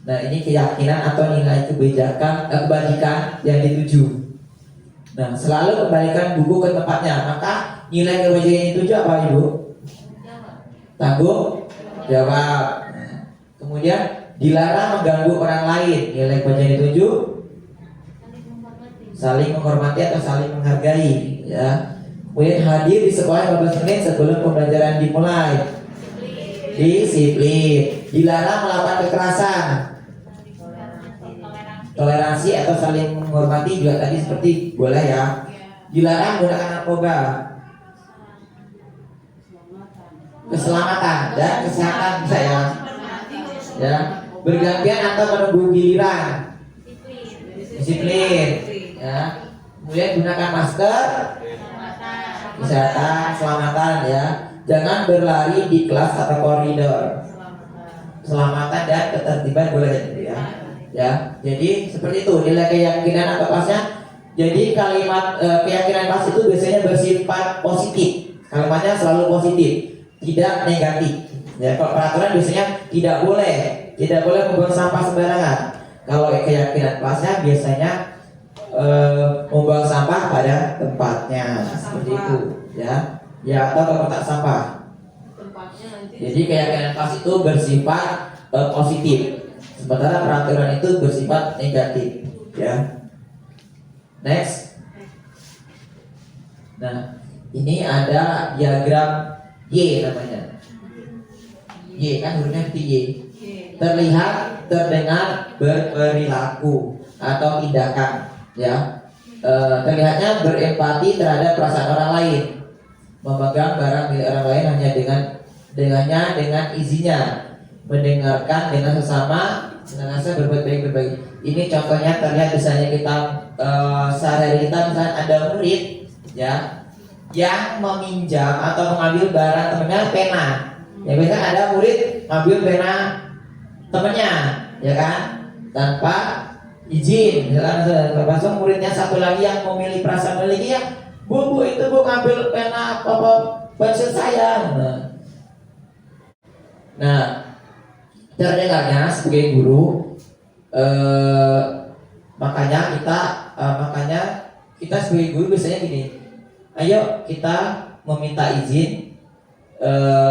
Nah, ini keyakinan atau nilai kebajikan yang dituju. Nah, selalu kembalikan buku ke tempatnya. Maka nilai kebajikan yang dituju apa, Ibu? Tanggung jawab. Nah, kemudian dilarang mengganggu orang lain. Nilai kebajikan yang dituju saling menghormati atau saling menghargai, ya. Kemudian hadir di sekolah 15 menit sebelum pembelajaran dimulai. Disiplin. Dilarang melakukan kekerasan. Toleransi atau saling menghormati juga tadi seperti boleh ya. Dilarang menggunakan narkoba. Keselamatan dan kesehatan bisa ya. Ya, bergantian atau menunggu giliran. Disiplin. Ya. Kemudian gunakan masker. Kesehatan, keselamatan ya. Jangan berlari di kelas atau koridor. Keselamatan dan ketertiban boleh ya. Ya, jadi seperti itu nilai keyakinan atau pasnya. Jadi kalimat keyakinan pas itu biasanya bersifat positif. Kalimatnya selalu positif, tidak negatif. Ya, kalau peraturan biasanya tidak boleh membuang sampah sembarangan. Kalau keyakinan pasnya biasanya membuang sampah pada tempatnya seperti itu ya atau tempat sampah. Tempatnya nanti. Jadi keyakinan kelas itu bersifat positif, sementara peraturan itu bersifat negatif ya. Next. Nah, ini ada diagram Y namanya. Y kan hurufnya seperti Y. Terlihat, terdengar, berperilaku atau tindakan ya. Terlihatnya berempati terhadap perasaan orang lain, memegang barang milik orang lain hanya dengan izinnya, mendengarkan dengan sesama, senantiasa berbuat baik berbagi. Ini contohnya terlihat misalnya kita sehari-hari kita misalnya ada murid ya yang meminjam atau mengambil barang temannya pena. Ya biasanya ada murid ngambil pena temannya, ya kan, tanpa izin. Misalkan termasuk muridnya satu lagi yang memilih perasaan memiliki ya, bu itu bu ngambil pena apa pensil saya. Nah, terdengarnya sebagai guru, makanya kita sebagai guru biasanya gini. Ayo kita meminta izin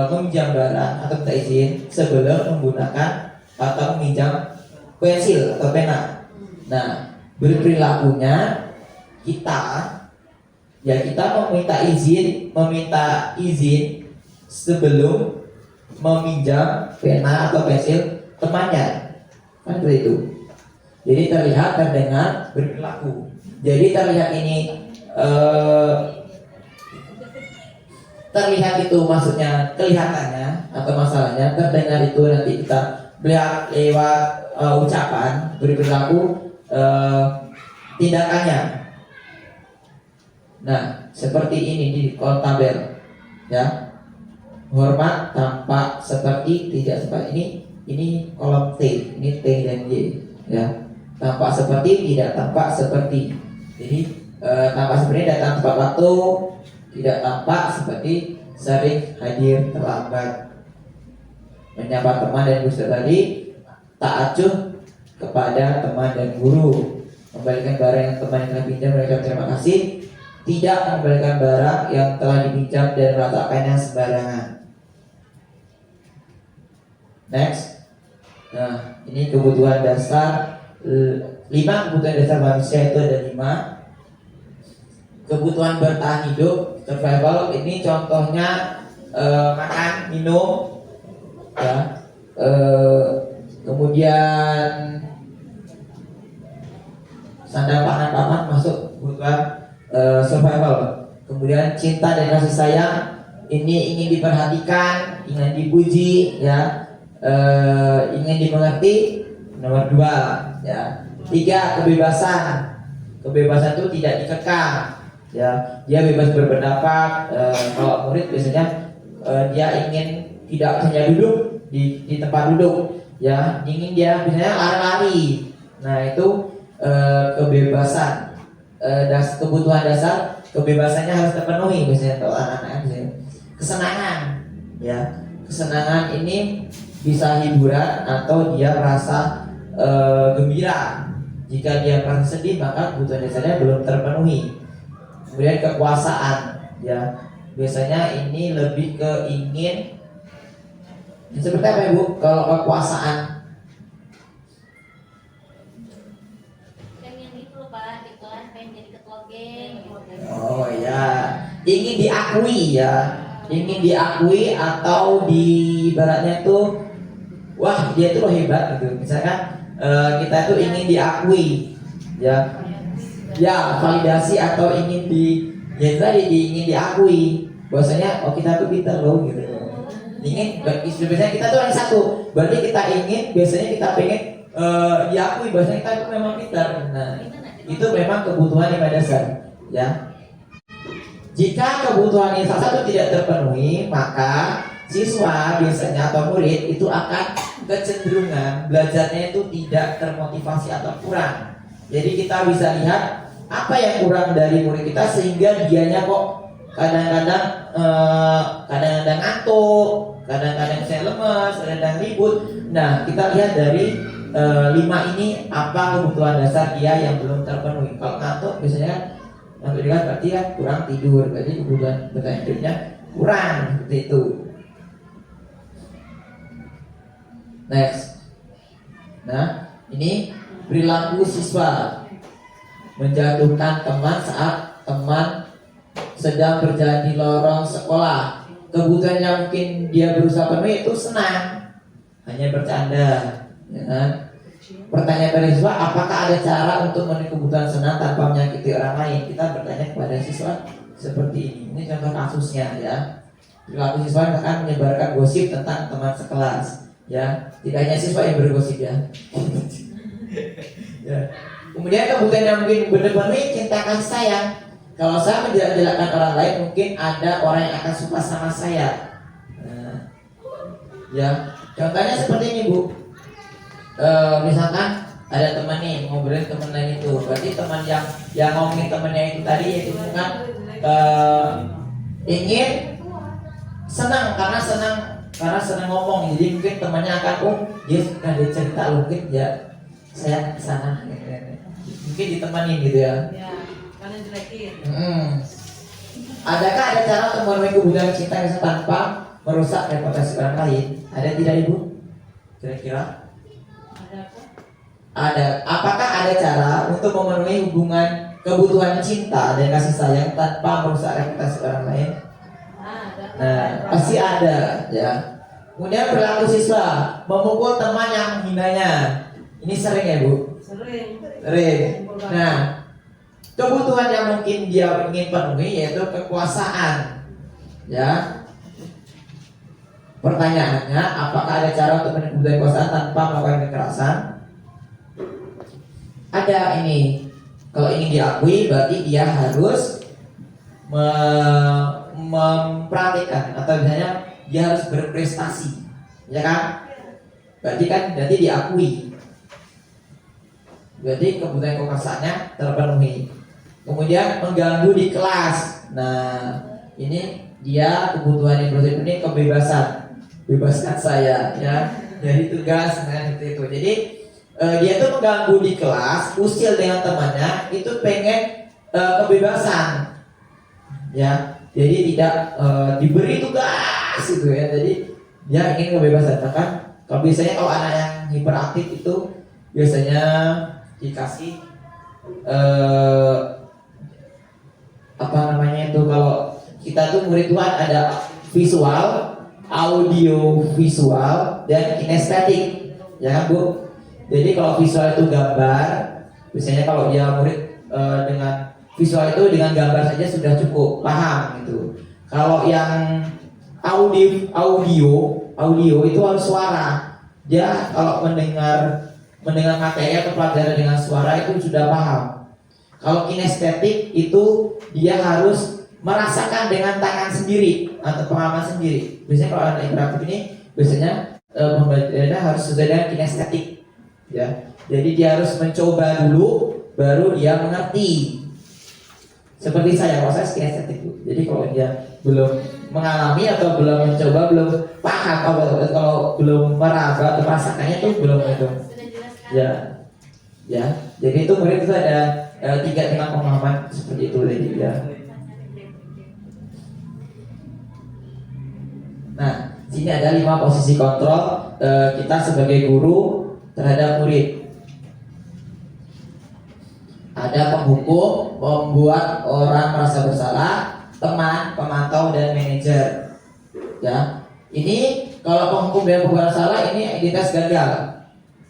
meminjam barang atau minta izin sebelum menggunakan atau meminjam pensil atau pena. Nah, berperilakunya kita meminta izin sebelum meminjam pena atau pensil temannya, kan seperti itu. Jadi terlihat, terdengar, berperilaku. Jadi terlihat ini terlihat itu maksudnya kelihatannya atau masalahnya, terdengar itu nanti kita lihat lewat ucapan, berperilaku tindakannya. Nah, seperti ini di kolom tabel ya. Hormat, tampak, seperti, tidak seperti. Ini kolom T, ini T dan Y ya. Tampak seperti, tidak tampak seperti. Jadi tampak seperti datang tepat waktu, tidak tampak seperti sering hadir terlambat. Menyapa teman dan guru tadi, tak acuh kepada teman dan guru. Membalikan barang yang teman yang telah pinjam mengucapkan terima kasih, tidak mengembalikan barang yang telah dipinjam dan meletakkannya sembarangan. Next. Nah, ini kebutuhan dasar 5 kebutuhan dasar manusia itu ada 5. Kebutuhan bertahan hidup, survival, ini contohnya makan, minum ya. Kemudian sandang pangan papan masuk kebutuhan survival. Kemudian cinta dan kasih sayang, ini ingin diperhatikan, ingin dipuji ya, ingin dimengerti, nomor 2 ya. 3, kebebasan itu tidak dikekang ya, dia bebas berpendapat. Kalau murid biasanya dia ingin tidak hanya duduk di tempat duduk ya, ingin dia biasanya lari-lari. Nah itu kebebasan, kebutuhan dasar, kebebasannya harus terpenuhi biasanya untuk anak-anak. Kesenangan ya, kesenangan ini bisa hiburan atau dia merasa gembira. Jika dia merasa sedih maka kebutuhan dasarnya belum terpenuhi. Kemudian kekuasaan ya, biasanya ini lebih ke ingin seperti apa Ibu kalau kekuasaan? Pengen itu Pak, di kelas pengen jadi ketua geng. Oh ya, ingin diakui ya, ingin diakui atau di ibaratnya itu, wah dia tuh hebat gitu. Misalkan kita tuh ingin diakui ya, validasi atau ingin ingin diakui bahwasanya oh kita tuh pintar loh gitu. Ingin biasanya kita tuh orang satu, berarti kita ingin, biasanya kita pengen diakui bahwasanya kita tuh memang pintar. Nah itu memang kebutuhan yang dasar ya. Jika kebutuhan yang salah satu tidak terpenuhi, maka siswa biasanya atau murid itu akan kecenderungan belajarnya itu tidak termotivasi atau kurang. Jadi kita bisa lihat apa yang kurang dari murid kita sehingga dianya kok kadang-kadang ngantuk, kadang-kadang saya lemas, kadang-kadang ribut. Nah kita lihat dari 5 ini apa kebutuhan dasar dia yang belum terpenuhi. Kalau ngantuk biasanya ngantuk juga berarti kan kurang tidur, berarti kebutuhan tidurnya kurang seperti itu. Next. Nah, ini perilaku siswa menjatuhkan teman saat teman sedang berjalan di lorong sekolah. Kebutuhan yang mungkin dia berusaha penuhi itu senang, hanya bercanda, ya kan? Pertanyaan dari siswa, apakah ada cara untuk memenuhi kebutuhan senang tanpa menyakiti orang lain? Kita bertanya kepada siswa seperti ini. Ini contoh kasusnya ya. Perilaku siswa akan menyebarkan gosip tentang teman sekelas. Ya, tidak hanya siswa yang bergosip ya. Ya. Kemudian kebutuhan yang mungkin benar-benar cinta kasih sayang. Kalau saya menjelak-jelakkan orang lain, mungkin ada orang yang akan suka sama saya. Nah, ya, contohnya seperti ini Bu. Misalkan ada teman nih ngobrolin teman lain itu, berarti teman yang ngomongin temannya itu tadi yaitu kan ingin senang karena senang ngomong, jadi mungkin temannya akan dia suka dia cerita mungkin ya saya kesana mungkin ditemani gitu ya. Ya, karena jelekin. Adakah ada cara untuk memenuhi kebutuhan cinta tanpa merusak reputasi orang lain? Ada tidak Ibu? Kira-kira? Ada apa? Ada. Apakah ada cara untuk memenuhi hubungan kebutuhan cinta dan kasih sayang tanpa merusak reputasi orang lain? Ada. Nah, pasti ada ya. Kemudian perilaku siswa memukul teman yang menghinanya. Ini sering ya Bu? Sering. Sering. Nah, kebutuhan yang mungkin dia ingin penuhi yaitu kekuasaan. Ya. Pertanyaannya, apakah ada cara untuk memenuhi kekuasaan tanpa melakukan kekerasan? Ada ini. Kalau ingin diakui, berarti dia harus memperhatikan atau misalnya dia harus berprestasi, ya kan? Berarti diakui. Berarti kebutuhan kekuasaannya terpenuhi. Kemudian mengganggu di kelas. Nah, ini dia kebutuhan yang berarti ini kebebasan. Bebaskan saya, ya. Jadi tugas seperti itu. Jadi dia tuh mengganggu di kelas, usil dengan temannya, itu pengen kebebasan, ya. Jadi tidak diberi tugas gitu ya. Jadi dia ingin kebebasan. Bahkan kalau biasanya kalau anak yang hiperaktif itu biasanya dikasih apa namanya itu, kalau kita tuh murid Tuhan ada visual, audio visual, dan kinestetik, ya kan Bu? Jadi kalau visual itu gambar, biasanya kalau dia murid dengan visual itu dengan gambar saja sudah cukup paham gitu. Kalau yang audio itu harus suara. Dia kalau mendengar materi atau pelajaran dengan suara itu sudah paham. Kalau kinestetik itu dia harus merasakan dengan tangan sendiri atau pengalaman sendiri. Biasanya kalau anak interaktif ini biasanya pembelajarannya harus sesuai dengan kinestetik, ya. Jadi dia harus mencoba dulu, baru dia mengerti. Seperti saya, kalau saya kinestetik Bu. Jadi kalau dia belum mengalami atau belum mencoba, belum paham, kalau belum meraba atau merasakannya itu belum itu. Ya, ya. Jadi itu murid itu ada 3 tingkat pemahaman seperti itu tadi ya. Nah, sini ada 5 posisi kontrol kita sebagai guru terhadap murid. Ada penghukum, membuat orang merasa bersalah, teman, pemantau, dan manajer. Ya, ini kalau penghukum dan pembuat salah ini identitas gagal.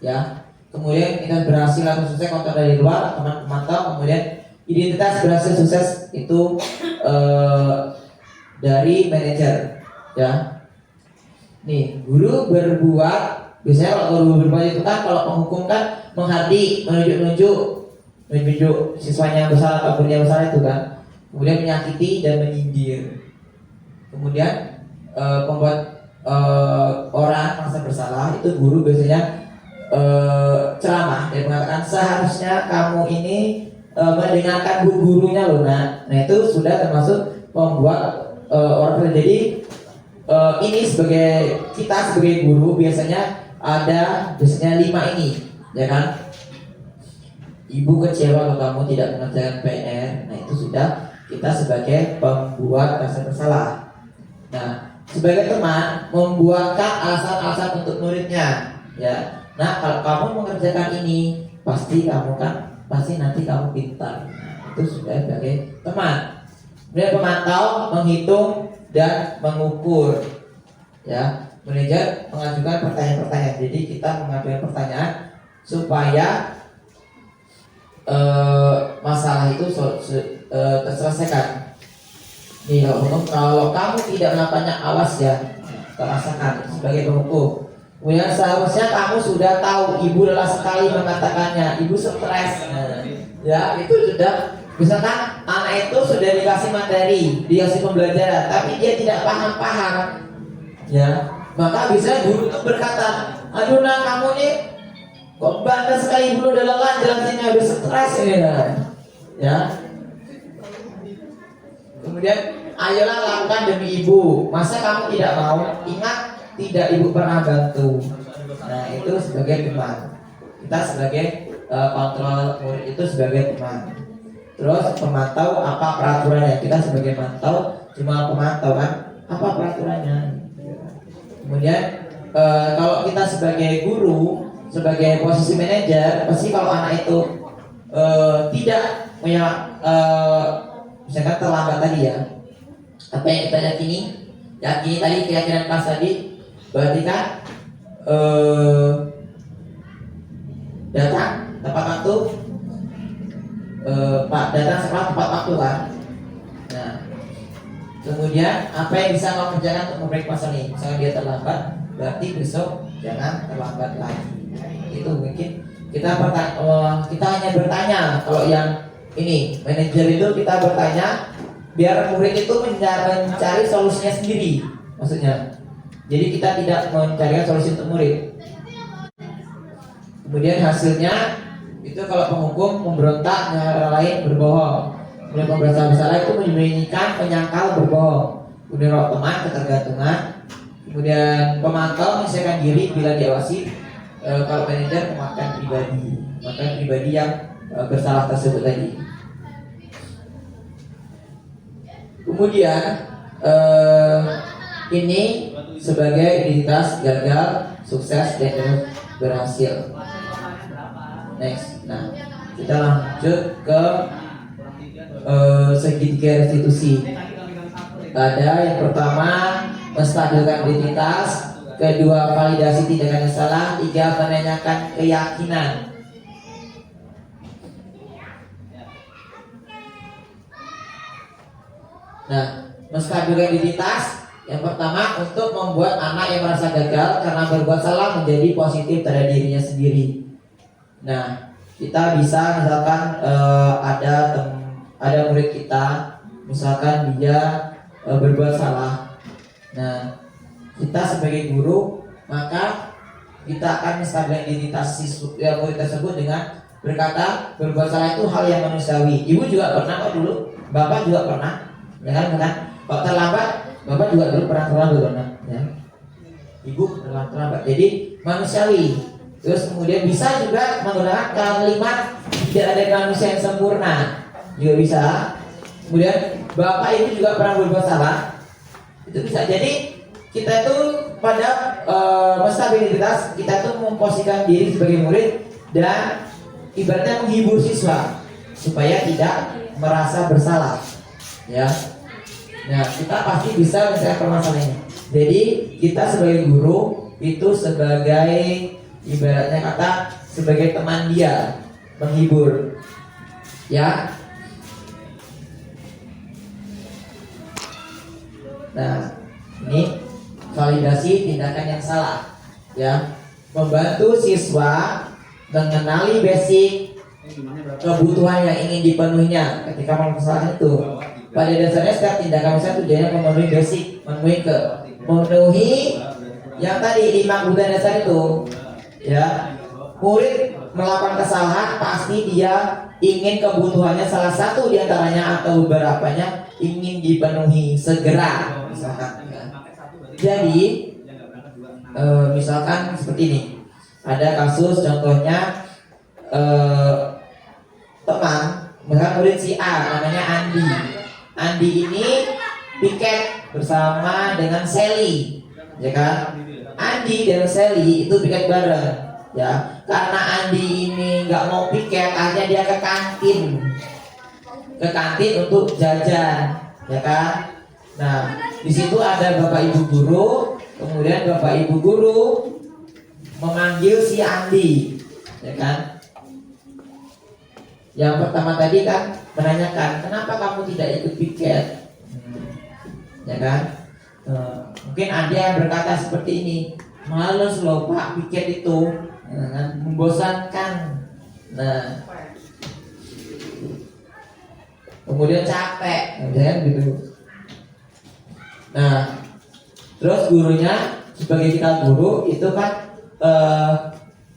Ya, kemudian identitas berhasil atau sukses kontrol dari luar, teman pemantau. Kemudian identitas berhasil sukses itu dari manajer. Ya, nih guru berbuat, biasanya kalau guru berbuat itu kan, kalau penghukum kan menghardik, menunjuk siswanya yang bersalah atau gurunya bersalah itu kan. Kemudian menyakiti dan menyindir. Kemudian pembuat orang merasa bersalah itu guru biasanya ceramah dan mengatakan seharusnya kamu ini mendengarkan gurunya loh nak. Nah itu sudah termasuk membuat orang terjadi. Ini kita sebagai guru biasanya ada 5 ini, ya kan? ibu kecewa kalau kamu tidak mengerjakan PR, nah itu sudah kita sebagai pembuat rasa bersalah. Nah, sebagai teman membuatkan alasan-alasan untuk muridnya, ya. Nah, kalau kamu mengerjakan ini, pasti nanti kamu pintar. Nah, itu sudah sebagai teman. Kemudian pemantau, menghitung dan mengukur, ya. Manajer mengajukan pertanyaan-pertanyaan. Jadi kita mengajukan pertanyaan supaya masalah itu terselesaikan. Nih, kalau kamu tidak melakukannya, awas ya, terasakan sebagai penghukum. Kemudian seharusnya kamu sudah tahu, ibu lelah sekali mengatakannya, ibu stres. Ya, itu sudah. Misalkan anak itu sudah dikasih materi, dikasih pembelajaran, tapi dia tidak paham-paham, ya, maka bisa guru itu berkata, aduh nak, kamu nih kok bandel sekali, ibu udah lelah jelasinnya, udah stres ini, ya. Kemudian ayolah lakukan demi ibu. Masa kamu tidak mau? Ingat, tidak ibu pernah bantu. Nah, itu sebagai teman. Kita sebagai kontrol murid itu sebagai teman. Terus pemantau, apa peraturannya? Kita sebagai pemantau cuma pemantau kan? Apa peraturannya? Kemudian kalau kita sebagai guru, sebagai posisi manajer, pasti kalau anak itu tidak punya misalkan terlambat tadi ya, apa yang kita yakini tadi keyakinan kelas tadi, berarti kan datang tepat waktu, datang sekolah tepat waktu kan. Nah, kemudian apa yang bisa kamu kerjakan untuk memperbaiki masalah ini? Misalnya dia terlambat, berarti besok jangan terlambat lagi. Itu mungkin kita hanya bertanya. Kalau yang ini manajer itu kita bertanya biar murid itu mencari solusinya sendiri, maksudnya. Jadi kita tidak mencari solusi untuk murid. Kemudian hasilnya itu kalau penghukum memberontak, yang lain berbohong. Kemudian pemberantasan bersalah itu menyembunyikan, menyangkal, berbohong. Kemudian roh teman, ketergantungan. Kemudian pemantau menyesuaikan diri bila diawasi. Kalau manajer memakan pribadi yang bersalah tersebut tadi. Kemudian ini sebagai identitas gagal, sukses, dan berhasil. Next, nah kita lanjut ke segitiga restitusi. Ada yang pertama menstabilkan identitas, kedua validasi tindakan yang salah, tiga menanyakan keyakinan. Nah, menstabilkan identitas yang pertama untuk membuat anak yang merasa gagal karena berbuat salah menjadi positif terhadap dirinya sendiri. Nah, kita bisa misalkan ada murid kita, misalkan dia berbuat salah. Nah, kita sebagai guru maka kita akan menstabilkan identitas murid tersebut dengan berkata berbuat salah itu hal yang manusiawi. Ibu juga pernah kok dulu, bapak juga pernah. Ya kan? Kalau terlambat, bapak juga dulu pernah terlambat, ya. Ibu pernah terlambat. Jadi manusiawi. Terus kemudian bisa juga menggunakan kalimat tidak ada manusia yang sempurna, juga bisa. Kemudian bapak ibu juga pernah berbuat salah, itu bisa. Jadi kita itu pada menstabilitas, kita tuh memposisikan diri sebagai murid dan ibaratnya menghibur siswa supaya tidak merasa bersalah. Ya, nah kita pasti bisa menyelesaikan permasalahannya. Jadi kita sebagai guru itu sebagai ibaratnya kata sebagai teman dia, menghibur. Ya. Nah, ini validasi tindakan yang salah. Ya, membantu siswa mengenali basic kebutuhan yang ingin dipenuhinya ketika melakukan itu. Pada dasarnya setiap tindakan usaha tujuannya memenuhi basic, memenuhi yang tadi 5 kebutuhan dasar itu. Ya, murid melakukan kesalahan pasti dia ingin kebutuhannya salah satu diantaranya atau beberapanya ingin dipenuhi segera, misalkan. Ya. Jadi, misalkan seperti ini, ada kasus contohnya teman, misalkan murid si A namanya Andi. Andi ini piket bersama dengan Sally, ya kan? Andi dan Sally itu piket bareng, ya. Karena Andi ini nggak mau piket, akhirnya dia ke kantin untuk jajan, ya kan? Nah, di situ ada bapak ibu guru, kemudian bapak ibu guru memanggil si Andi, ya kan? Yang pertama tadi kan menanyakan kenapa kamu tidak ikut piket, ya kan? Mungkin Andi yang berkata seperti ini, males loh pak piket itu, membosankan. Nah, kemudian capek, kan gitu. Nah, terus gurunya sebagai kita guru itu kan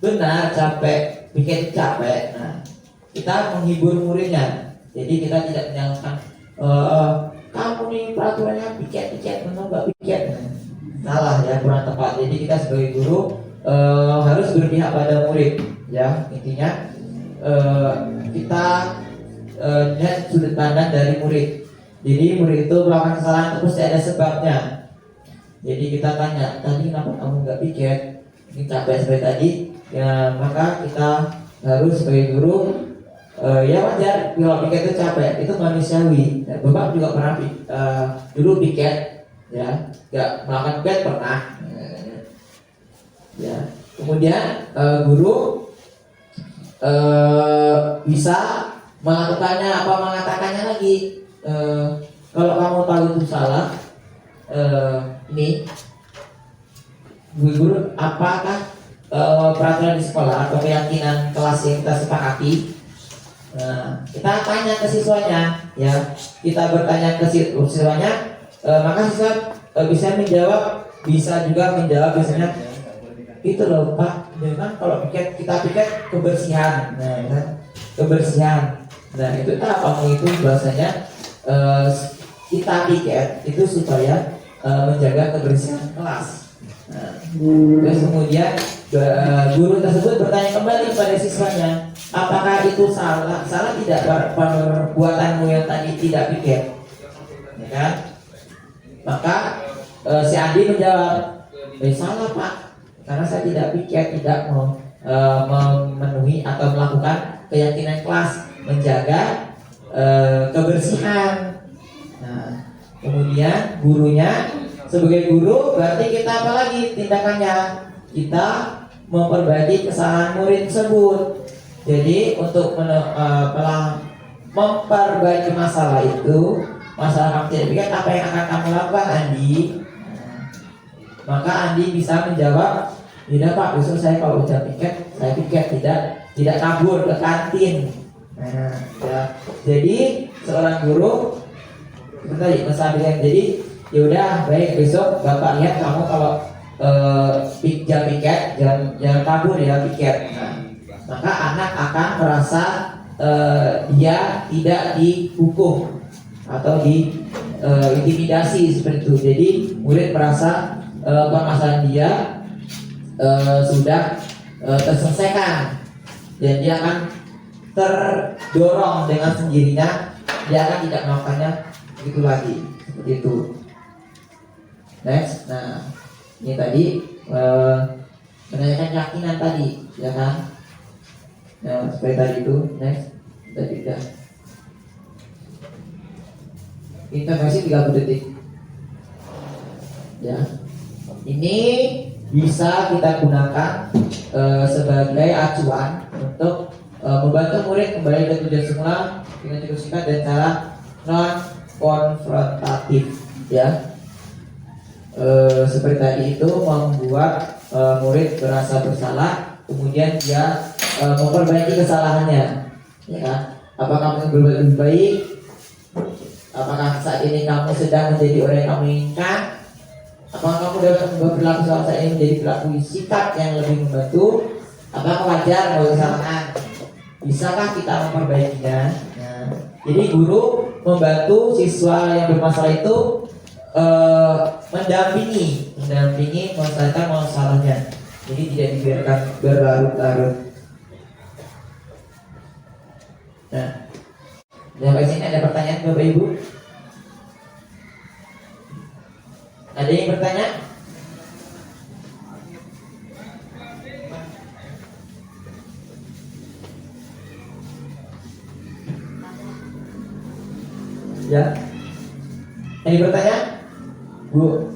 benar capek, piket itu capek. Nah, kita menghibur muridnya, jadi kita tidak menyalahkan kamu nih peraturannya piket, menolak piket. Salah ya, kurang tepat. Jadi kita sebagai guru harus berpihak pada murid, ya. Intinya kita lihat sudut pandang dari murid. Jadi murid itu melakukan kesalahan itu pasti ada sebabnya. Jadi kita tanya, tadi kenapa kamu nggak piket? Ini capek seperti tadi. Ya maka kita harus sebagai guru ya wajar kalau piket itu capek, itu manusiawi. Ya, Bapak juga pernah dulu piket, ya nggak melakukan piket pernah. Ya kemudian guru bisa melakukannya apa mengatakannya lagi. Kalau kamu tahu itu salah, ini guru apakah peraturan di sekolah atau keyakinan kelas yang kita sepakati? Kita tanya ke siswanya, ya kita bertanya ke siswanya, maka siswa bisa menjawab, bisa juga menjawab biasanya itu loh pak, memang kalau kita piket kebersihan, nah kan kebersihan. Nah itu apa itu bahasanya kita piket itu supaya menjaga kebersihan kelas. Nah, terus kemudian guru tersebut bertanya kembali kepada siswanya, apakah itu salah? Salah tidak perbuatanmu yang tadi tidak piket? Ya kan? Maka si Andi menjawab, salah pak, karena saya tidak piket, tidak mau memenuhi atau melakukan keyakinan kelas, menjaga kebersihan. Nah, kemudian gurunya sebagai guru berarti kita apa lagi tindakannya? Kita memperbaiki kesalahan murid tersebut. Jadi untuk memperbaiki masalah itu, masalah kamu tidak piket, apa yang akan kamu lakukan Andi? Maka Andi bisa menjawab, tidak pak, besok saya kalau udah piket, saya piket, tidak kabur ke kantin. Nah, ya. Jadi seorang guru seperti tadi jadi yaudah baik, besok bapak lihat kamu kalau jam piket jangan kabur ya piket. Nah, maka anak akan merasa dia tidak dihukum atau diintimidasi seperti itu. Jadi murid merasa permasalahan dia sudah terselesaikan dan dia akan terdorong dengan sendirinya, dia akan tidak melakukannya begitu lagi, seperti itu. Next, nah ini tadi menanyakan keyakinan tadi, ya kan? Nah seperti tadi itu, next, kita tidak. Intervensi 30 detik. Ya, ini bisa kita gunakan sebagai acuan untuk membantu murid kembali ke tujuan semula dengan cukup singkat dan cara non konfrontatif, ya. Seperti tadi itu membuat murid merasa bersalah, kemudian dia memperbaiki kesalahannya, ya kan? Apakah kamu berbuat lebih baik? Apakah saat ini kamu sedang menjadi orang yang kamu inginkan? Apakah kamu dapat membuat perilaku saat ini menjadi perilaku sikap yang lebih membantu? Apakah wajar kalau kesalahan? Bisakah kita memperbaikinya? Nah, jadi guru membantu siswa yang bermasalah itu mendampingi menyelesaikan masalahnya. Jadi tidak dibiarkan berlarut-larut. Nah, sampai sini ada pertanyaan Bapak Ibu? Ada yang bertanya? Ya. Yang bertanya? Bu.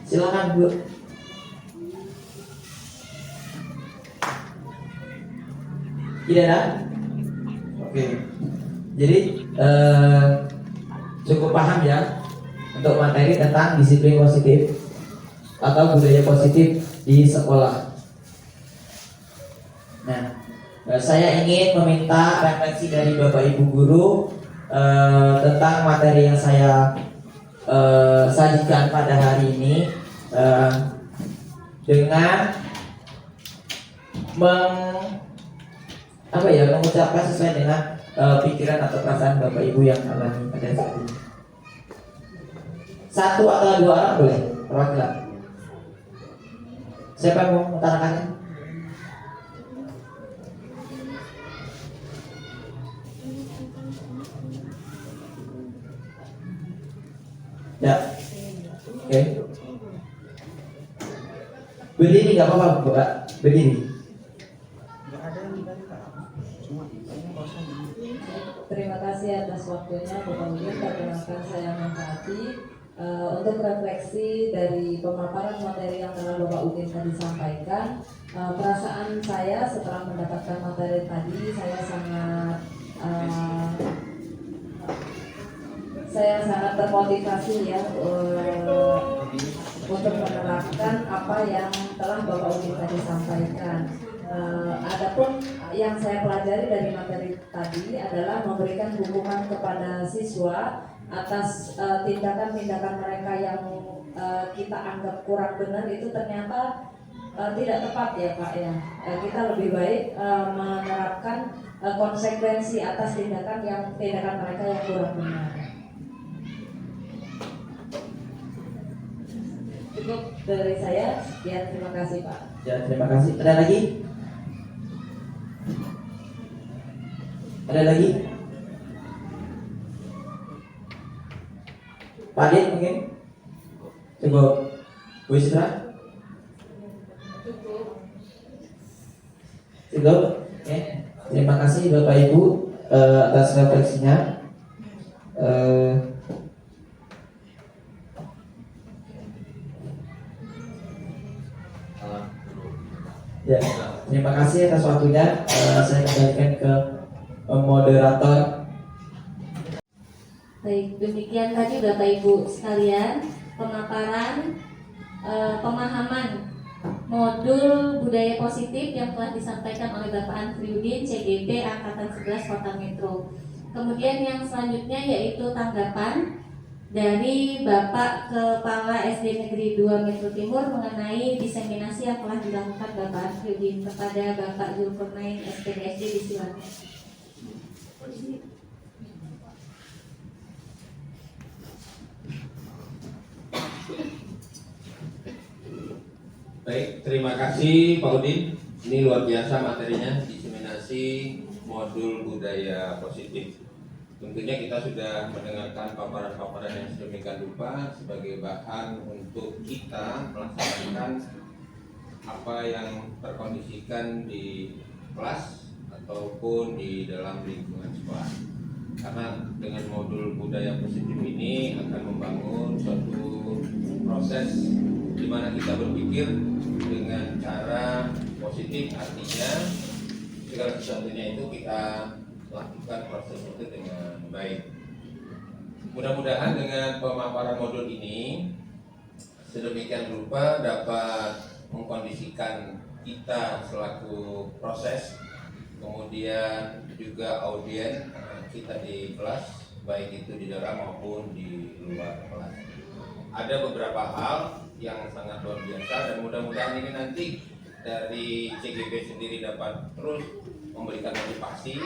Silakan Bu. Tidak ada? Oke. Jadi cukup paham ya untuk materi tentang disiplin positif atau budaya positif di sekolah. Nah, saya ingin meminta refleksi dari Bapak Ibu guru tentang materi yang saya sajikan pada hari ini dengan mengucapkan sesuai dengan pikiran atau perasaan Bapak Ibu yang alami pada saat ini. Satu atau dua orang boleh perwakilan. Siapa yang mau mengutarakannya? Ya, oke. Berdiri nggak apa-apa, Bapak. Berdiri. Terima kasih atas waktunya Bapak Udin. Perkenalkan saya Mentati. Untuk refleksi dari pemaparan materi yang telah Bapak Udin tadi sampaikan, perasaan saya setelah mendapatkan materi tadi, saya sangat termotivasi ya untuk menerapkan apa yang telah Bapak Udin tadi sampaikan. Adapun yang saya pelajari dari materi tadi adalah memberikan dukungan kepada siswa atas tindakan-tindakan mereka yang kita anggap kurang benar itu ternyata tidak tepat ya Pak ya. Kita lebih baik menerapkan konsekuensi atas tindakan mereka yang kurang benar. Cukup dari saya, sekian, terima kasih Pak. Ya, terima kasih. Ada lagi? Ada lagi? Pak Adit mungkin? Cukup. Bu Isra? Cukup. Oke. Terima kasih Bapak Ibu atas refleksinya. Ya, terima kasih atas waktunya. Saya kembalikan ke moderator. Baik, demikian tadi Bapak Ibu sekalian pemaparan pemahaman modul budaya positif yang telah disampaikan oleh Bapak Antriudin CGP Angkatan 11 Kota Metro. Kemudian yang selanjutnya yaitu tanggapan dari Bapak Kepala SD Negeri 2 Metro Timur mengenai diseminasi yang telah dilakukan Bapak Antriudin kepada Bapak Zulkarnain SPDSD di Silang. Baik, terima kasih Pak Udin. Ini luar biasa materinya, diseminasi modul budaya positif. Tentunya kita sudah mendengarkan paparan-paparan yang sedemikian rupa sebagai bahan untuk kita melaksanakan apa yang terkondisikan di kelas ataupun di dalam lingkungan sekolah. Karena dengan modul budaya positif ini akan membangun suatu proses di mana kita berpikir dengan cara positif, artinya segala sesuatunya itu kita lakukan proses itu dengan baik. Mudah-mudahan dengan pemaparan modul ini sedemikian rupa dapat mengkondisikan kita selaku proses, kemudian juga audien kita di kelas, baik itu di dalam maupun di luar kelas. Ada beberapa hal yang sangat luar biasa dan mudah-mudahan ini nanti dari CGP sendiri dapat terus memberikan motivasi,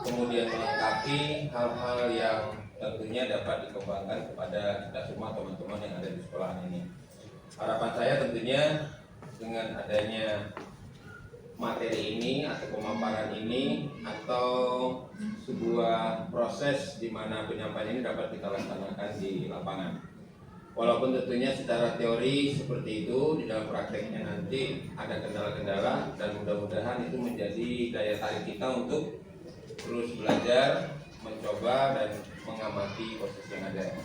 kemudian melengkapi hal-hal yang tentunya dapat dikembangkan kepada kita semua teman-teman yang ada di sekolah ini. Harapan saya tentunya dengan adanya materi ini atau pemaparan ini atau sebuah proses di mana penyampaian ini dapat kita laksanakan di lapangan. Walaupun tentunya secara teori seperti itu, di dalam prakteknya nanti ada kendala-kendala dan mudah-mudahan itu menjadi daya tarik kita untuk terus belajar, mencoba dan mengamati proses yang ada.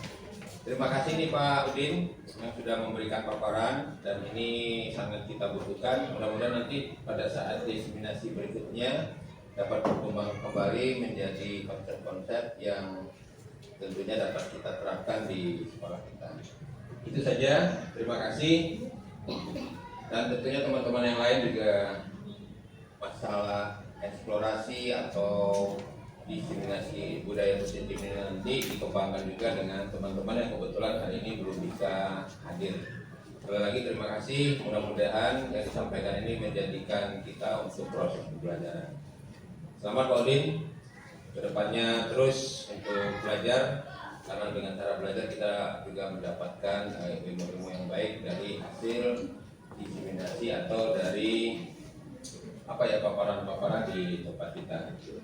Terima kasih nih Pak Udin yang sudah memberikan paparan dan ini sangat kita butuhkan. Mudah-mudahan nanti pada saat diseminasi berikutnya dapat berkembang kembali menjadi konsep-konsep yang tentunya dapat kita terapkan di sekolah kita. Itu saja, terima kasih. Dan tentunya teman-teman yang lain juga masalah eksplorasi atau diseminasi budaya positif ini nanti dikembangkan juga dengan teman-teman yang kebetulan hari ini belum bisa hadir. Sekali lagi terima kasih, mudah-mudahan yang disampaikan ini menjadikan kita untuk proses pembelajaran. Selamat Pak Udin, kedepannya terus untuk belajar, karena dengan cara belajar kita juga mendapatkan ilmu-ilmu yang baik dari hasil diseminasi atau dari paparan-paparan di tempat kita.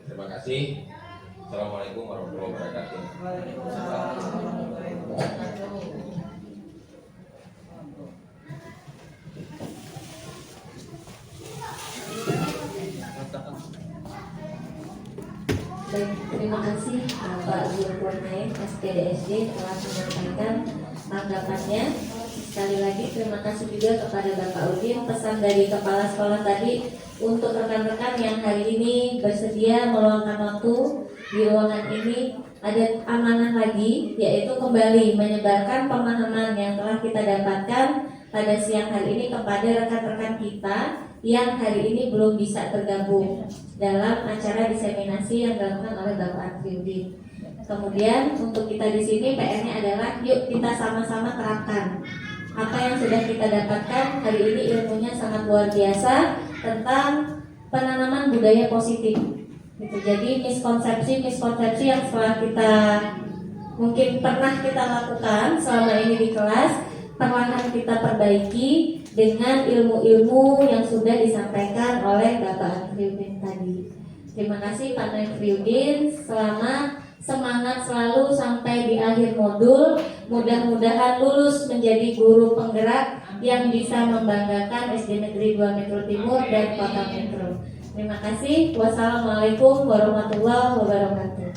Terima kasih. Assalamualaikum warahmatullahi wabarakatuh. Baik, terima kasih Pak Guru Purnain SPDSD telah menyampaikan tanggapannya. Sekali lagi terima kasih juga kepada Bapak Udin. Pesan dari kepala sekolah tadi untuk rekan-rekan yang hari ini bersedia meluangkan waktu di ruangan ini, ada amanah lagi, yaitu kembali menyebarkan pemahaman yang telah kita dapatkan pada siang hari ini kepada rekan-rekan kita yang hari ini belum bisa tergabung dalam acara diseminasi yang dilakukan oleh Bapak Antri. Kemudian untuk kita di sini PR-nya adalah yuk kita sama-sama terapkan apa yang sudah kita dapatkan hari ini. Ilmunya sangat luar biasa tentang penanaman budaya positif. Gitu. Jadi miskonsepsi yang setelah kita mungkin pernah kita lakukan selama ini di kelas, perlahan kita perbaiki dengan ilmu-ilmu yang sudah disampaikan oleh Bapak Antriudin tadi. Terima kasih Pak Antriudin. Selamat, semangat selalu sampai di akhir modul. Mudah-mudahan lulus menjadi guru penggerak yang bisa membanggakan SD Negeri 2 Metro Timur dan Kota Metro. Terima kasih. Wassalamualaikum warahmatullahi wabarakatuh.